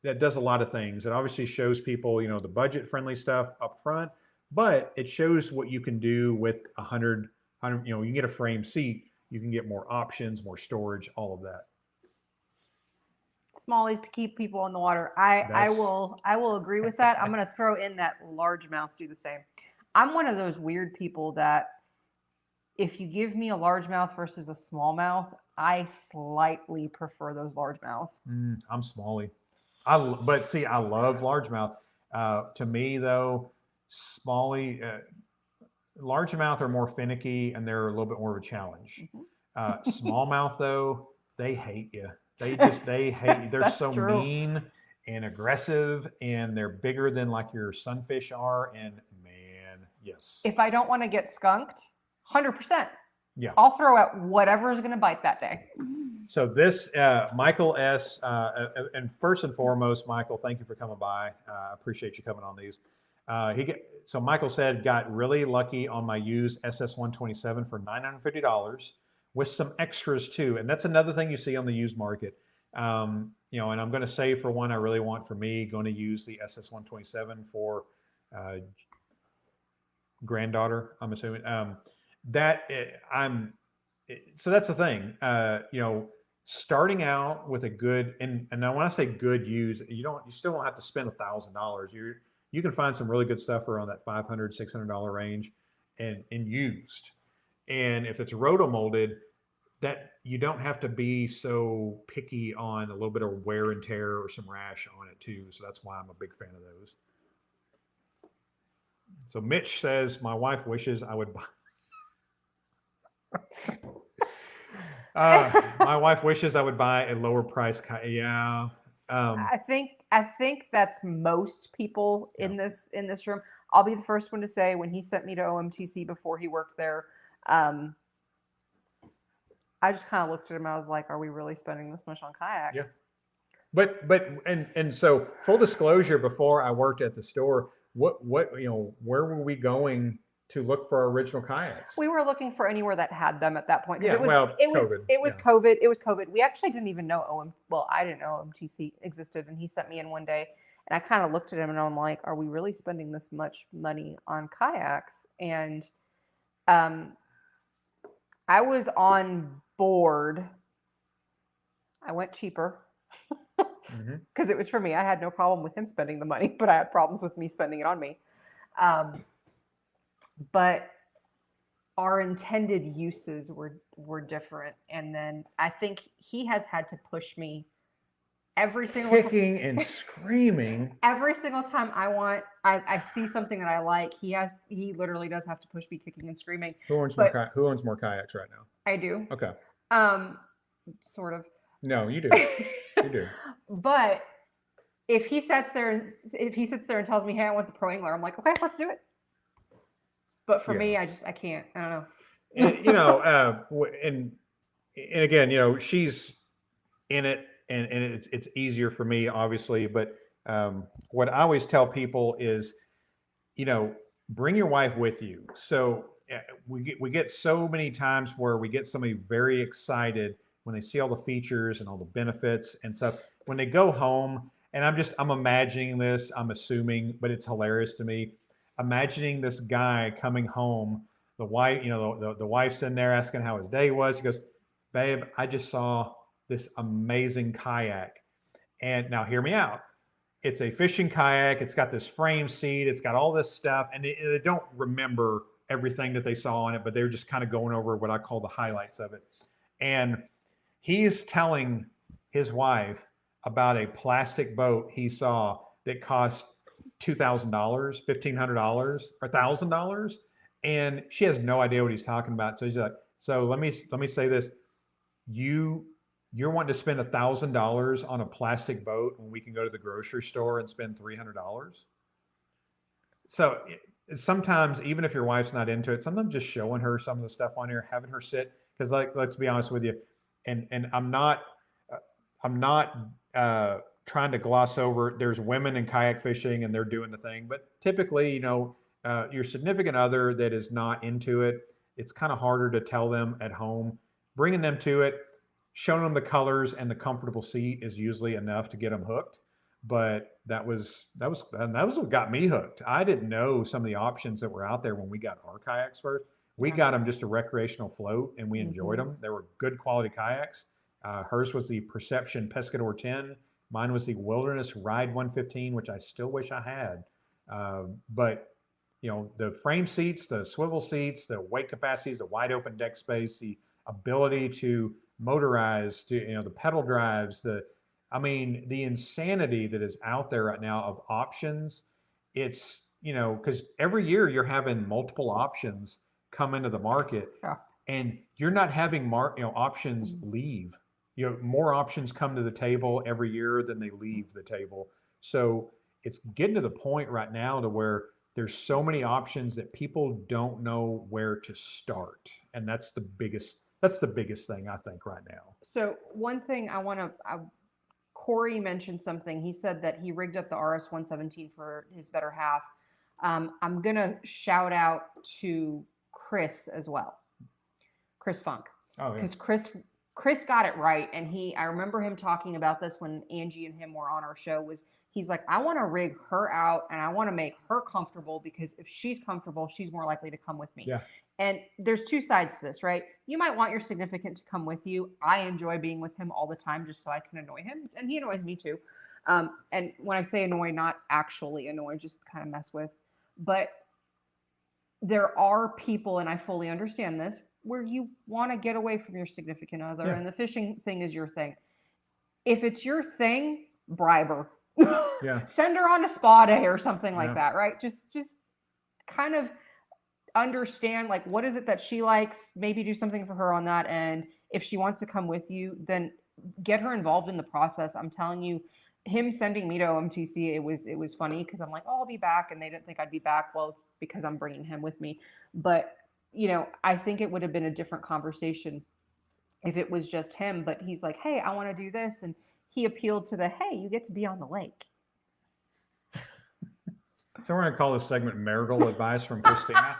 that does a lot of things. It obviously shows people, you know, the budget friendly stuff up front, but it shows what you can do with 100, you know, you can get a frame seat, you can get more options, more storage, all of that. Smallies keep people on the water. I will agree with that. I'm going to throw in that largemouth do the same. I'm one of those weird people that if you give me a largemouth versus a smallmouth, I slightly prefer those largemouth. I'm smallie. But see, I love largemouth. To me, though, largemouth are more finicky and they're a little bit more of a challenge. Smallmouth, though, they hate you. They hate you. They're so true. mean and aggressive, and they're bigger than like your sunfish are. And man, yes. If I don't want to get skunked, 100%. Yeah. I'll throw out whatever is going to bite that day. So this, Michael S., and first and foremost, Michael, thank you for coming by. I appreciate you coming on these. So Michael said, got really lucky on my used SS127 for $950 with some extras too. And that's another thing you see on the used market. You know, and I'm going to say for one I really want for me, going to use the SS127 for granddaughter, I'm assuming. So that's the thing. You know, starting out with a good, and now when I say good used, you still don't have to spend $1,000. You can find some really good stuff around that $500, $600 range and used. And if it's rotomolded, that you don't have to be so picky on a little bit of wear and tear or some rash on it too. So that's why I'm a big fan of those. So Mitch says, my wife wishes I would buy. My wife wishes I would buy a lower price. Yeah, I think that's most people in this room. I'll be the first one to say when he sent me to OMTC before he worked there, I just kind of looked at him. I was like, "Are we really spending this much on kayaks?" Yeah. But so full disclosure, before I worked at the store, what where were we going to look for our original kayaks? We were looking for anywhere that had them at that point. Yeah, COVID. It was COVID. It was COVID. We actually didn't even know I didn't know OMTC existed, and he sent me in one day, and I kind of looked at him and I'm like, "Are we really spending this much money on kayaks?" And I was on board. I went cheaper because it was for me. I had no problem with him spending the money, but I had problems with me spending it on me. But our intended uses were different. And then I think he has had to push me every single kicking and screaming. Every single time I see something that I like, he literally does have to push me kicking and screaming. Who owns more kayaks right now? I do. Okay. Sort of. No, you do. You do. But if he sits there and tells me, "Hey, I want the Pro Angler," I'm like, "Okay, let's do it." But for me, I can't. I don't know. And again, she's in it, and it's easier for me, obviously. But what I always tell people is, bring your wife with you. So we get so many times where we get somebody very excited when they see all the features and all the benefits and stuff. When they go home, and I'm imagining this, I'm assuming, but it's hilarious to me. Imagining this guy coming home, the wife, the wife's in there asking how his day was. He goes, "Babe, I just saw this amazing kayak." And now hear me out. It's a fishing kayak. It's got this frame seat. It's got all this stuff. And they don't remember everything that they saw on it, but they're just kind of going over what I call the highlights of it. And he's telling his wife about a plastic boat he saw that cost $2,000, $1,500, or $1,000, and she has no idea what he's talking about. So he's like, "So let me say this: you're wanting to spend $1,000 on a plastic boat when we can go to the grocery store and spend $300?" So sometimes, even if your wife's not into it, sometimes just showing her some of the stuff on here, having her sit, because let's be honest with you, and I'm not trying to gloss over. There's women in kayak fishing and they're doing the thing, but typically, your significant other that is not into it, it's kind of harder to tell them at home. Bringing them to it, showing them the colors and the comfortable seat is usually enough to get them hooked. But that was what got me hooked. I didn't know some of the options that were out there when we got our kayaks first. We got them just a recreational float, and we enjoyed them. They were good quality kayaks. Hers was the Perception Pescador 10. Mine was the Wilderness Ride 115, which I still wish I had. But the frame seats, the swivel seats, the weight capacities, the wide open deck space, the ability to motorize, the pedal drives, the insanity that is out there right now of options. It's, because every year you're having multiple options come into the market, and you're not having options leave. More options come to the table every year than they leave the table. So it's getting to the point right now to where there's so many options that people don't know where to start. And that's the biggest thing, I think, right now. So one thing Corey mentioned something. He said that he rigged up the RS 117 for his better half. I'm going to shout out to Chris as well. Chris Funk. Oh, yeah. Because Chris got it right. And I remember him talking about this when Angie and him were on our show. He's like, "I want to rig her out and I want to make her comfortable, because if she's comfortable, she's more likely to come with me." Yeah. And there's two sides to this, right? You might want your significant to come with you. I enjoy being with him all the time just so I can annoy him. And he annoys me too. And when I say annoy, not actually annoy, just kind of mess with. But there are people, and I fully understand this, where you want to get away from your significant other, and the fishing thing is your thing. If it's your thing, bribe her. Yeah. Send her on a spa day or something like that, right? Just kind of understand, like, what is it that she likes? Maybe do something for her on that end. If she wants to come with you, then get her involved in the process. I'm telling you, him sending me to OMTC, it was funny because I'm like, oh, I'll be back, and they didn't think I'd be back. Well, it's because I'm bringing him with me. But I think it would have been a different conversation if it was just him. But he's like, hey, I want to do this, and he appealed to the, hey, you get to be on the lake. So we're going to call this segment "Marital Advice from Christina."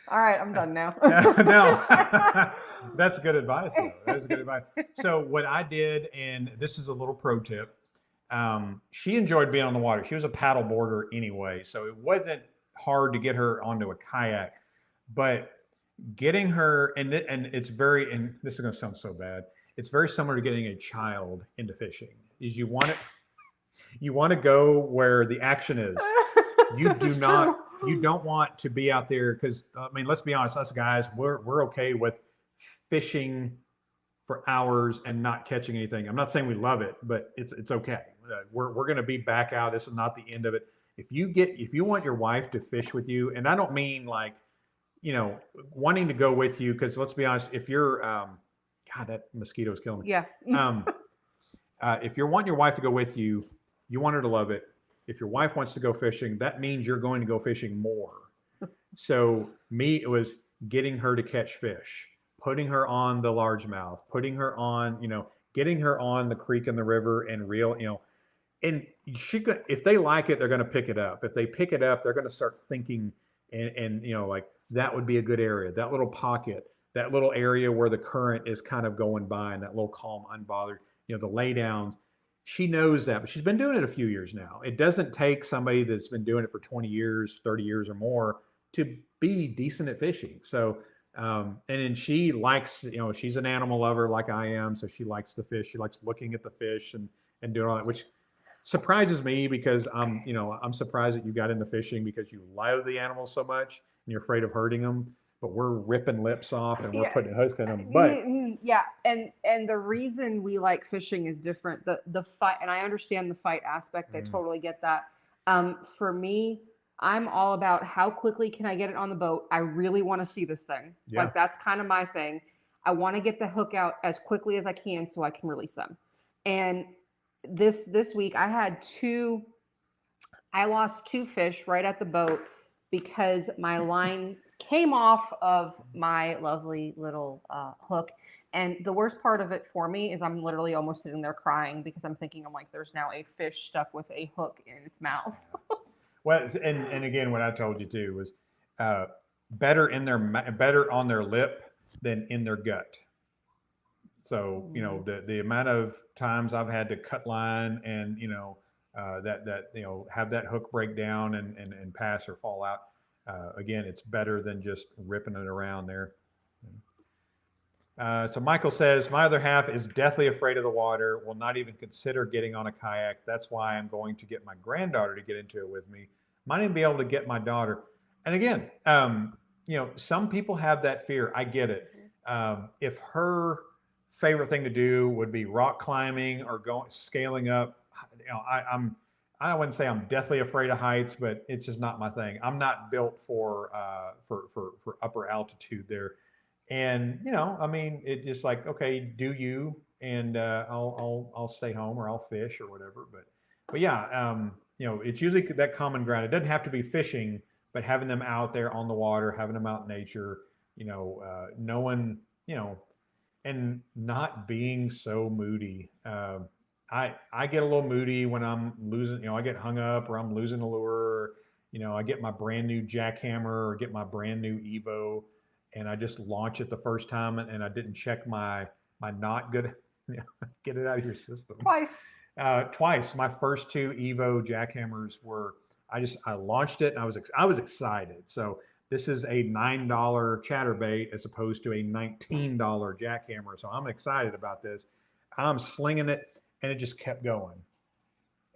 All right, I'm done now. No, that's good advice, though. That's good advice. So what I did, and this is a little pro tip, she enjoyed being on the water. She was a paddle boarder anyway, so it wasn't hard to get her onto a kayak. But getting her, and it's very, and this is going to sound so bad, it's very similar to getting a child into fishing. Is you want to go where the action is. You do not. You don't want to be out there because, I mean, let's be honest, us guys, we're okay with fishing for hours and not catching anything. I'm not saying we love it, but it's okay. We're going to be back out. This is not the end of it. If you want your wife to fish with you, and I don't mean like, wanting to go with you, because let's be honest, if you're, God, that mosquito is killing me. Yeah. If you're wanting your wife to go with you, you want her to love it. If your wife wants to go fishing, that means you're going to go fishing more. So it was getting her to catch fish, putting her on the largemouth, putting her on, getting her on the creek and the river and reel, and if they like it, they're going to pick it up. If they pick it up, they're going to start thinking and like that would be a good area, that little pocket, that little area where the current is kind of going by and that little calm, unbothered, the laydowns. She knows that, but she's been doing it a few years now. It doesn't take somebody that's been doing it for 20 years, 30 years or more to be decent at fishing. So, and then she likes, she's an animal lover like I am. So she likes the fish. She likes looking at the fish and doing all that, which surprises me because I'm surprised that you got into fishing because you love the animals so much and you're afraid of hurting them. But we're ripping lips off and we're putting hooks in them. But yeah, and the reason we like fishing is different. The fight, and I understand the fight aspect. I totally get that. For me, I'm all about how quickly can I get it on the boat. I really want to see this thing. Yeah. Like that's kind of my thing. I want to get the hook out as quickly as I can so I can release them. And this week I lost 2 fish right at the boat because my line came off of my lovely little hook. And the worst part of it for me is I'm literally almost sitting there crying because I'm thinking, there's now a fish stuck with a hook in its mouth. Well, and again, what I told you too was better on their lip than in their gut. So, the amount of times I've had to cut line and, have that hook break down and pass or fall out. Again, it's better than just ripping it around there. So Michael says, my other half is deathly afraid of the water, will not even consider getting on a kayak. That's why I'm going to get my granddaughter to get into it with me. Might even be able to get my daughter. And again, some people have that fear. I get it. If her favorite thing to do would be rock climbing or scaling up, I wouldn't say I'm deathly afraid of heights, but it's just not my thing. I'm not built for upper altitude there. And, it's just like, okay, do you, and I'll stay home or I'll fish or whatever. But yeah, it's usually that common ground. It doesn't have to be fishing, but having them out there on the water, having them out in nature, knowing, and not being so moody. I get a little moody when I'm losing, I get hung up or I'm losing a lure, I get my brand new jackhammer or get my brand new Evo and I just launch it the first time and I didn't check my not good, get it out of your system. Twice. My first 2 Evo jackhammers were, I launched it and I was excited. So this is a $9 chatterbait as opposed to a $19 jackhammer. So I'm excited about this. I'm slinging it. And it just kept going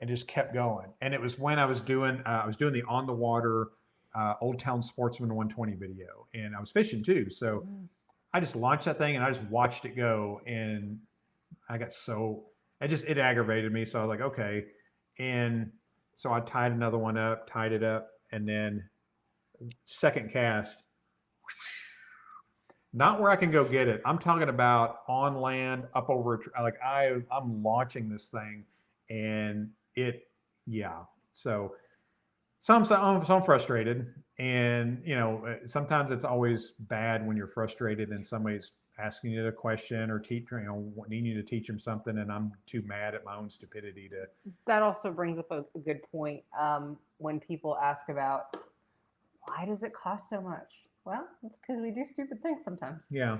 and just kept going. And it was when I was doing the on the water Old Town Sportsman 120 video and I was fishing too. So I just launched that thing and I just watched it go and I got it aggravated me. So I was like, okay. And so I tied another one up, tied it up. And then second cast, Not where I can go get it. I'm talking about on land, up over like I'm launching this thing, and yeah. So I'm frustrated, and sometimes it's always bad when you're frustrated and somebody's asking you a question or needing you to teach them something, and I'm too mad at my own stupidity to. That also brings up a good point. When people ask about why does it cost so much? Well, it's because we do stupid things sometimes. Yeah.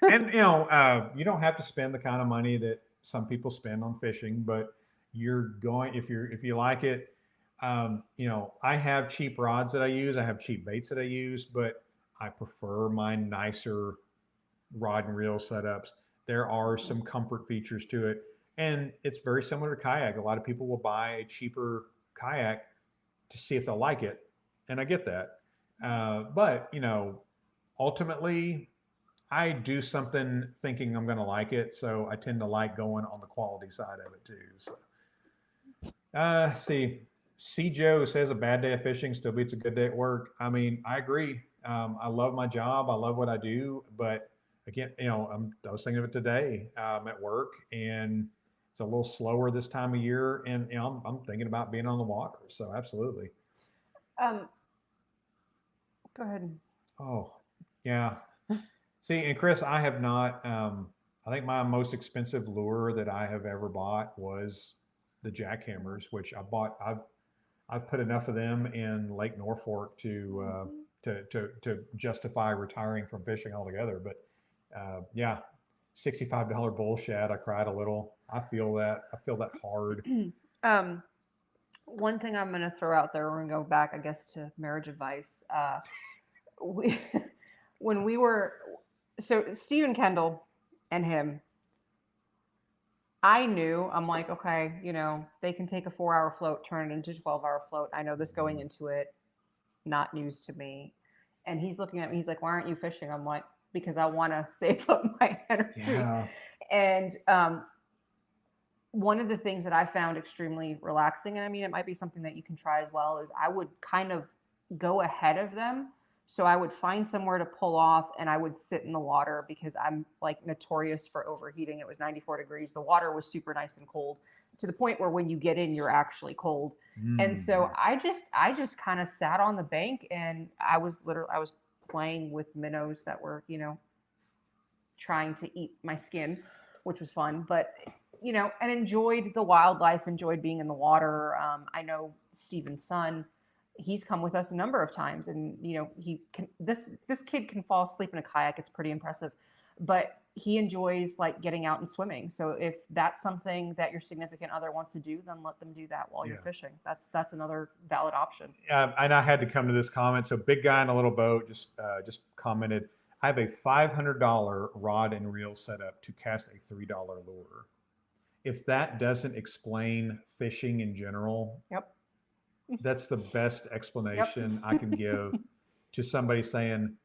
And you don't have to spend the kind of money that some people spend on fishing, but you're going if you like it. I have cheap rods that I use. I have cheap baits that I use, but I prefer my nicer rod and reel setups. There are some comfort features to it, and it's very similar to kayak. A lot of people will buy a cheaper kayak to see if they'll like it, and I get that. But ultimately, I do something thinking I'm going to like it, so I tend to like going on the quality side of it too. So, see, C. Joe says a bad day of fishing still beats a good day at work. I mean, I agree. I love my job. I love what I do, but again, I was thinking of it today at work, and it's a little slower this time of year, and I'm thinking about being on the water. So, absolutely. Go ahead. Oh, yeah. See, and Chris, I have not. I think my most expensive lure that I have ever bought was the jackhammers, which I bought. I've put enough of them in Lake Norfolk to justify retiring from fishing altogether. But yeah, $65 bull shad. I cried a little. I feel that. I feel that hard. One thing I'm going to throw out there, we're going to go back, I guess, to marriage advice. When we were, so Stephen Kendall and him, I knew, I'm like, okay, they can take a 4-hour float, turn it into a 12-hour float. I know this going into it, not news to me. And he's looking at me, he's like, why aren't you fishing? I'm like, because I want to save up my energy. Yeah. And one of the things that I found extremely relaxing, and I mean, it might be something that you can try as well, is I would kind of go ahead of them. So I would find somewhere to pull off, and I would sit in the water because I'm like notorious for overheating. It was 94 degrees. The water was super nice and cold, to the point where when you get in, you're actually cold. And so I just kind of sat on the bank, and I was playing with minnows that were, trying to eat my skin, which was fun. But and enjoyed the wildlife, enjoyed being in the water. I know Steven's son, he's come with us a number of times, and he can, this kid can fall asleep in a kayak. It's pretty impressive, but he enjoys like getting out and swimming. So if that's something that your significant other wants to do, then let them do that while you're fishing. That's another valid option. And I had to come to this comment. So big guy in a little boat just commented, I have a $500 rod and reel setup to cast a $3 lure. If that doesn't explain fishing in general, that's the best explanation I can give to somebody saying,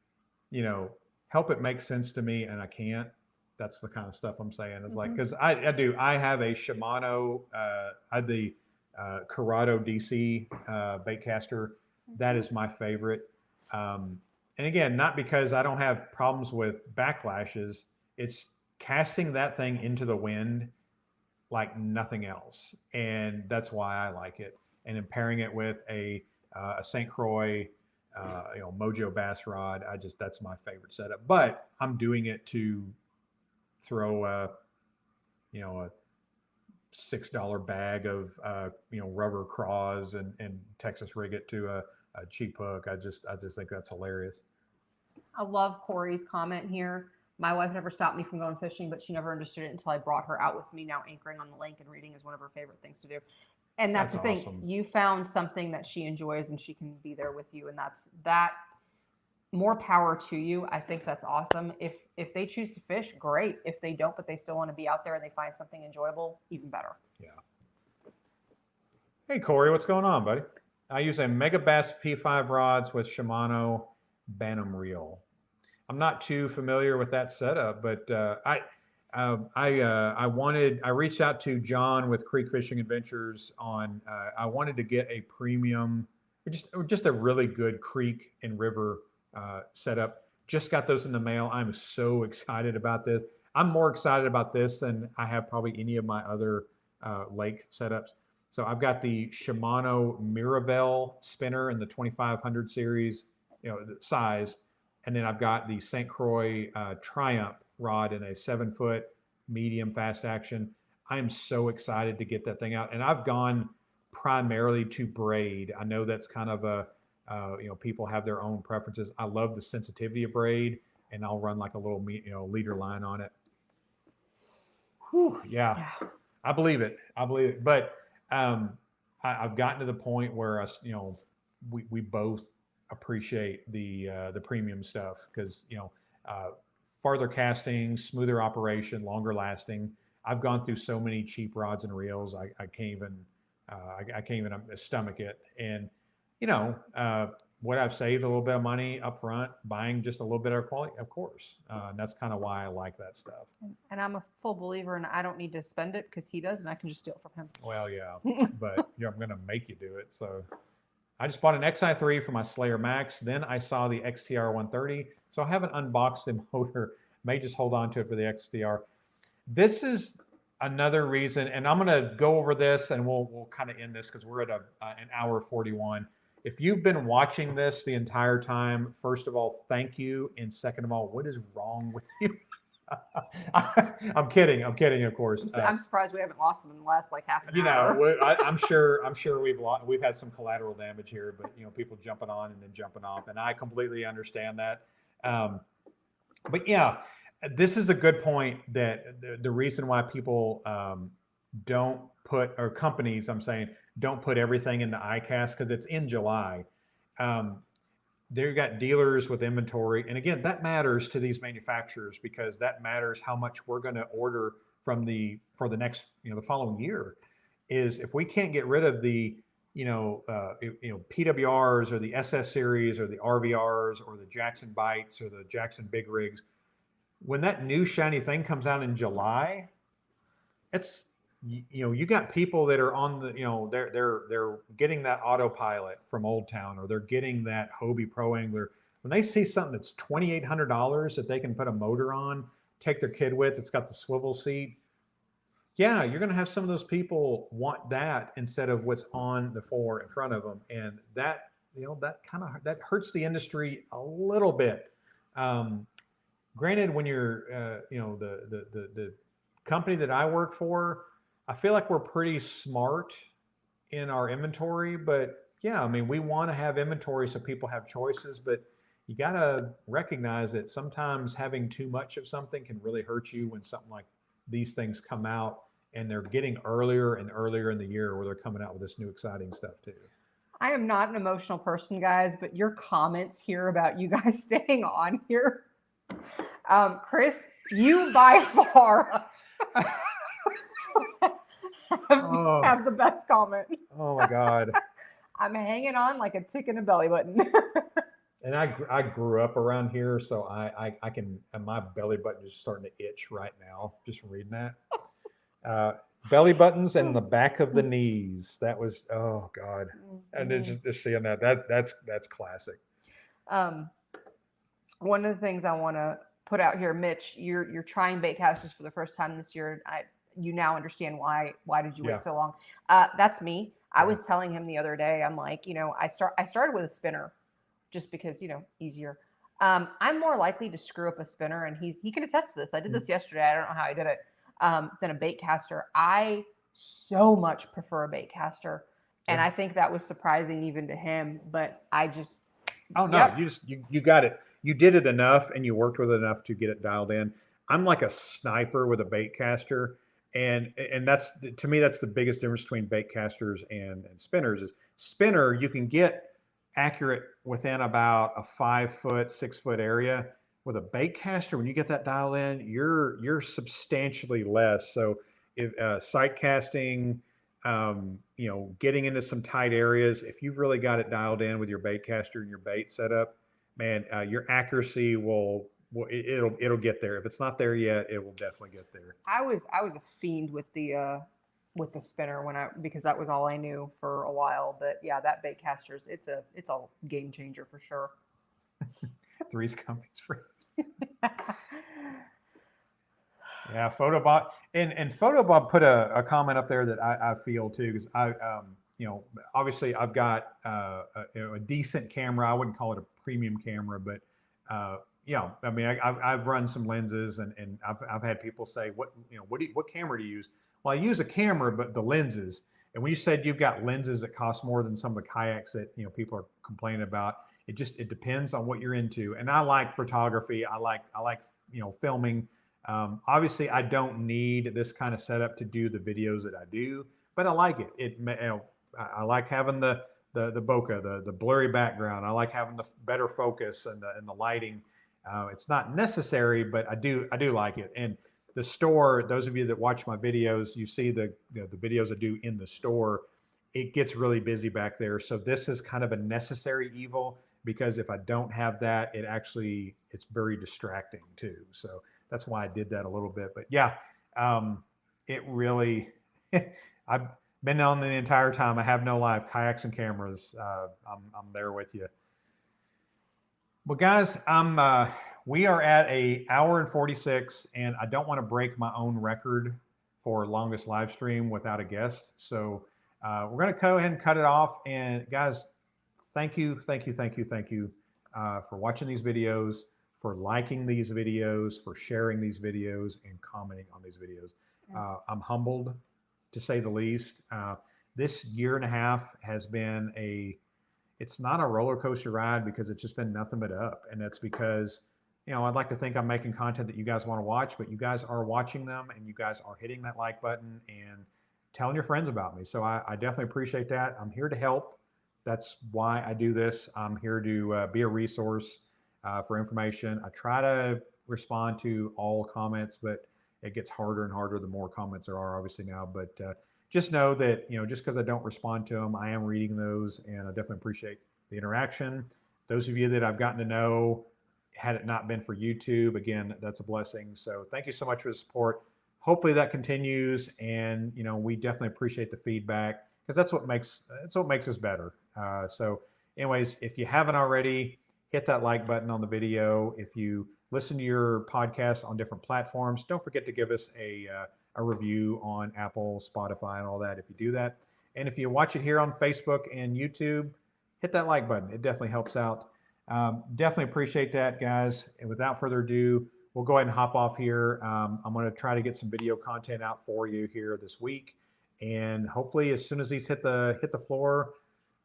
help it make sense to me, and I can't. That's the kind of stuff I'm saying. It's like, because I have a Shimano, I had the Corrado DC bait caster. That is my favorite. And again, not because I don't have problems with backlashes. It's casting that thing into the wind like nothing else, and that's why I like it. And then pairing it with a St. Croix, Mojo bass rod, that's my favorite setup. But I'm doing it to throw a $6 bag of rubber craws and Texas rig it to a cheap hook. I just think that's hilarious. I love Corey's comment here. My wife never stopped me from going fishing, but she never understood it until I brought her out with me. Now anchoring on the lake and reading is one of her favorite things to do. And that's the thing. Awesome. You found something that she enjoys, and she can be there with you. And that more power to you. I think that's awesome. If they choose to fish, great. If they don't, but they still want to be out there and they find something enjoyable, even better. Yeah. Hey, Corey, what's going on, buddy? I use a Mega Bass P5 rods with Shimano Bantam reel. I'm not too familiar with that setup, but I reached out to John with Creek Fishing Adventures on. I wanted to get a premium, just a really good creek and river setup. Just got those in the mail. I'm so excited about this. I'm more excited about this than I have probably any of my other lake setups. So I've got the Shimano Marital spinner in the 2500 series, the size, and then I've got the St. Croix Triumph rod in a 7-foot medium fast action. I am so excited to get that thing out, and I've gone primarily to braid. I know that's kind of a people have their own preferences. I love the sensitivity of braid, and I'll run like a little leader line on it. Whew, yeah. I believe it. But I've gotten to the point where we both appreciate the premium stuff because farther casting, smoother operation, longer lasting. I've gone through so many cheap rods and reels. I can't even stomach it. And would I've saved a little bit of money up front buying just a little bit of quality? Of course. And that's kind of why I like that stuff. And I'm a full believer in I don't need to spend it because he does, and I can just steal it from him. Well, yeah, but I'm going to make you do it. So I just bought an XI3 for my Slayer Max. Then I saw the XTR 130. So I haven't unboxed the motor. May just hold on to it for the XTR. This is another reason, and I'm going to go over this, and we'll kind of end this because we're at an hour 41. If you've been watching this the entire time, first of all, thank you. And second of all, what is wrong with you? I'm kidding, of course. I'm surprised we haven't lost them in the last like half an hour. I'm sure we've had some collateral damage here, but people jumping on and then jumping off, and I completely understand that. But yeah, this is a good point that the reason why people don't put, or companies, I'm saying, don't put everything in the Icast because it's in July. They've got dealers with inventory. And again, that matters to these manufacturers because that matters how much we're going to order for the next, the following year. Is if we can't get rid of the, PWRs or the SS series or the RVRs or the Jackson Bites or the Jackson Big Rigs, when that new shiny thing comes out in July, it's, you got people that are on the, they're getting that autopilot from Old Town, or they're getting that Hobie Pro Angler. When they see something that's $2,800 that they can put a motor on, take their kid with, it's got the swivel seat. Yeah, you're going to have some of those people want that instead of what's on the floor in front of them, and that that hurts the industry a little bit. Granted, when you're the company that I work for, I feel like we're pretty smart in our inventory, but yeah, I mean, we want to have inventory so people have choices, but you got to recognize that sometimes having too much of something can really hurt you when something like these things come out and they're getting earlier and earlier in the year where they're coming out with this new exciting stuff too. I am not an emotional person, guys, but your comments here about you guys staying on here, Chris, you by far have the best comment. Oh my God. I'm hanging on like a tick in a belly button. And I grew up around here, so I can, and my belly button is starting to itch right now just from reading that. Belly buttons and the back of the knees. That was, oh God. And just seeing that's classic. One of the things I want to put out here, Mitch, you're trying bait casters for the first time this year. You now understand why did you wait so long? That's me. I was telling him the other day, I'm like, I started with a spinner just because, easier. I'm more likely to screw up a spinner, and he can attest to this. I did this yesterday. I don't know how I did it. Than a bait caster. I so much prefer a bait caster. And I think that was surprising even to him, but I just, oh no, you got it. You did it enough and you worked with it enough to get it dialed in. I'm like a sniper with a bait caster. And that's, to me, that's the biggest difference between bait casters and spinners. Is spinner, you can get accurate within about a 5-foot, 6-foot area. With a bait caster, when you get that dialed in, you're substantially less. So if sight casting, getting into some tight areas, if you've really got it dialed in with your bait caster and your bait setup, man, your accuracy it'll get there. If it's not there yet, it will definitely get there. I was a fiend with the spinner because that was all I knew for a while. But yeah, that bait casters, it's a game changer for sure. Three's Company's free. Yeah, Photobob and Photobob put a comment up there that I feel too, because you know, obviously I've got a decent camera. I wouldn't call it a premium camera, but yeah, I mean, I've run some lenses, and I've had people say, what camera do you use? Well, I use a camera, but the lenses. And when you said you've got lenses that cost more than some of the kayaks that people are complaining about, it depends on what you're into. And I like photography. I like filming. Obviously, I don't need this kind of setup to do the videos that I do, but I like it. I like having the bokeh, the blurry background. I like having the better focus and the lighting. It's not necessary, but I do like it. And the store, those of you that watch my videos, you see the videos I do in the store. It gets really busy back there. So this is kind of a necessary evil, because if I don't have that, it's very distracting too. So that's why I did that a little bit. But yeah, it really, I've been on the entire time. I have no life, kayaks and cameras. I'm there with you. Well, guys, we are at an hour and 46, and I don't want to break my own record for longest live stream without a guest. So we're going to go ahead and cut it off. And guys, thank you for watching these videos, for liking these videos, for sharing these videos, and commenting on these videos. I'm humbled, to say the least. This year and a half has been it's not a roller coaster ride, because it's just been nothing but up. And that's because, I'd like to think I'm making content that you guys want to watch, but you guys are watching them, and you guys are hitting that like button and telling your friends about me. So I definitely appreciate that. I'm here to help. That's why I do this. I'm here to be a resource for information. I try to respond to all comments, but it gets harder and harder the more comments there are, obviously, now. But just know that, just because I don't respond to them, I am reading those, and I definitely appreciate the interaction. Those of you that I've gotten to know, had it not been for YouTube, again, that's a blessing. So thank you so much for the support. Hopefully that continues, and we definitely appreciate the feedback, because that's what makes us better. So anyways, if you haven't already, hit that like button on the video. If you listen to your podcast on different platforms, don't forget to give us a review on Apple, Spotify, and all that if you do that. And if you watch it here on Facebook and YouTube, hit that like button. It definitely helps out. Definitely appreciate that, guys. And without further ado, we'll go ahead and hop off here. I'm going to try to get some video content out for you here this week. And hopefully as soon as these hit the floor,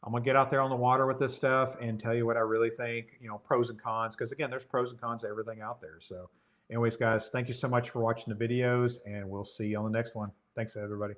I'm going to get out there on the water with this stuff and tell you what I really think, pros and cons, because again, there's pros and cons to everything out there. So anyways, guys, thank you so much for watching the videos, and we'll see you on the next one. Thanks, everybody.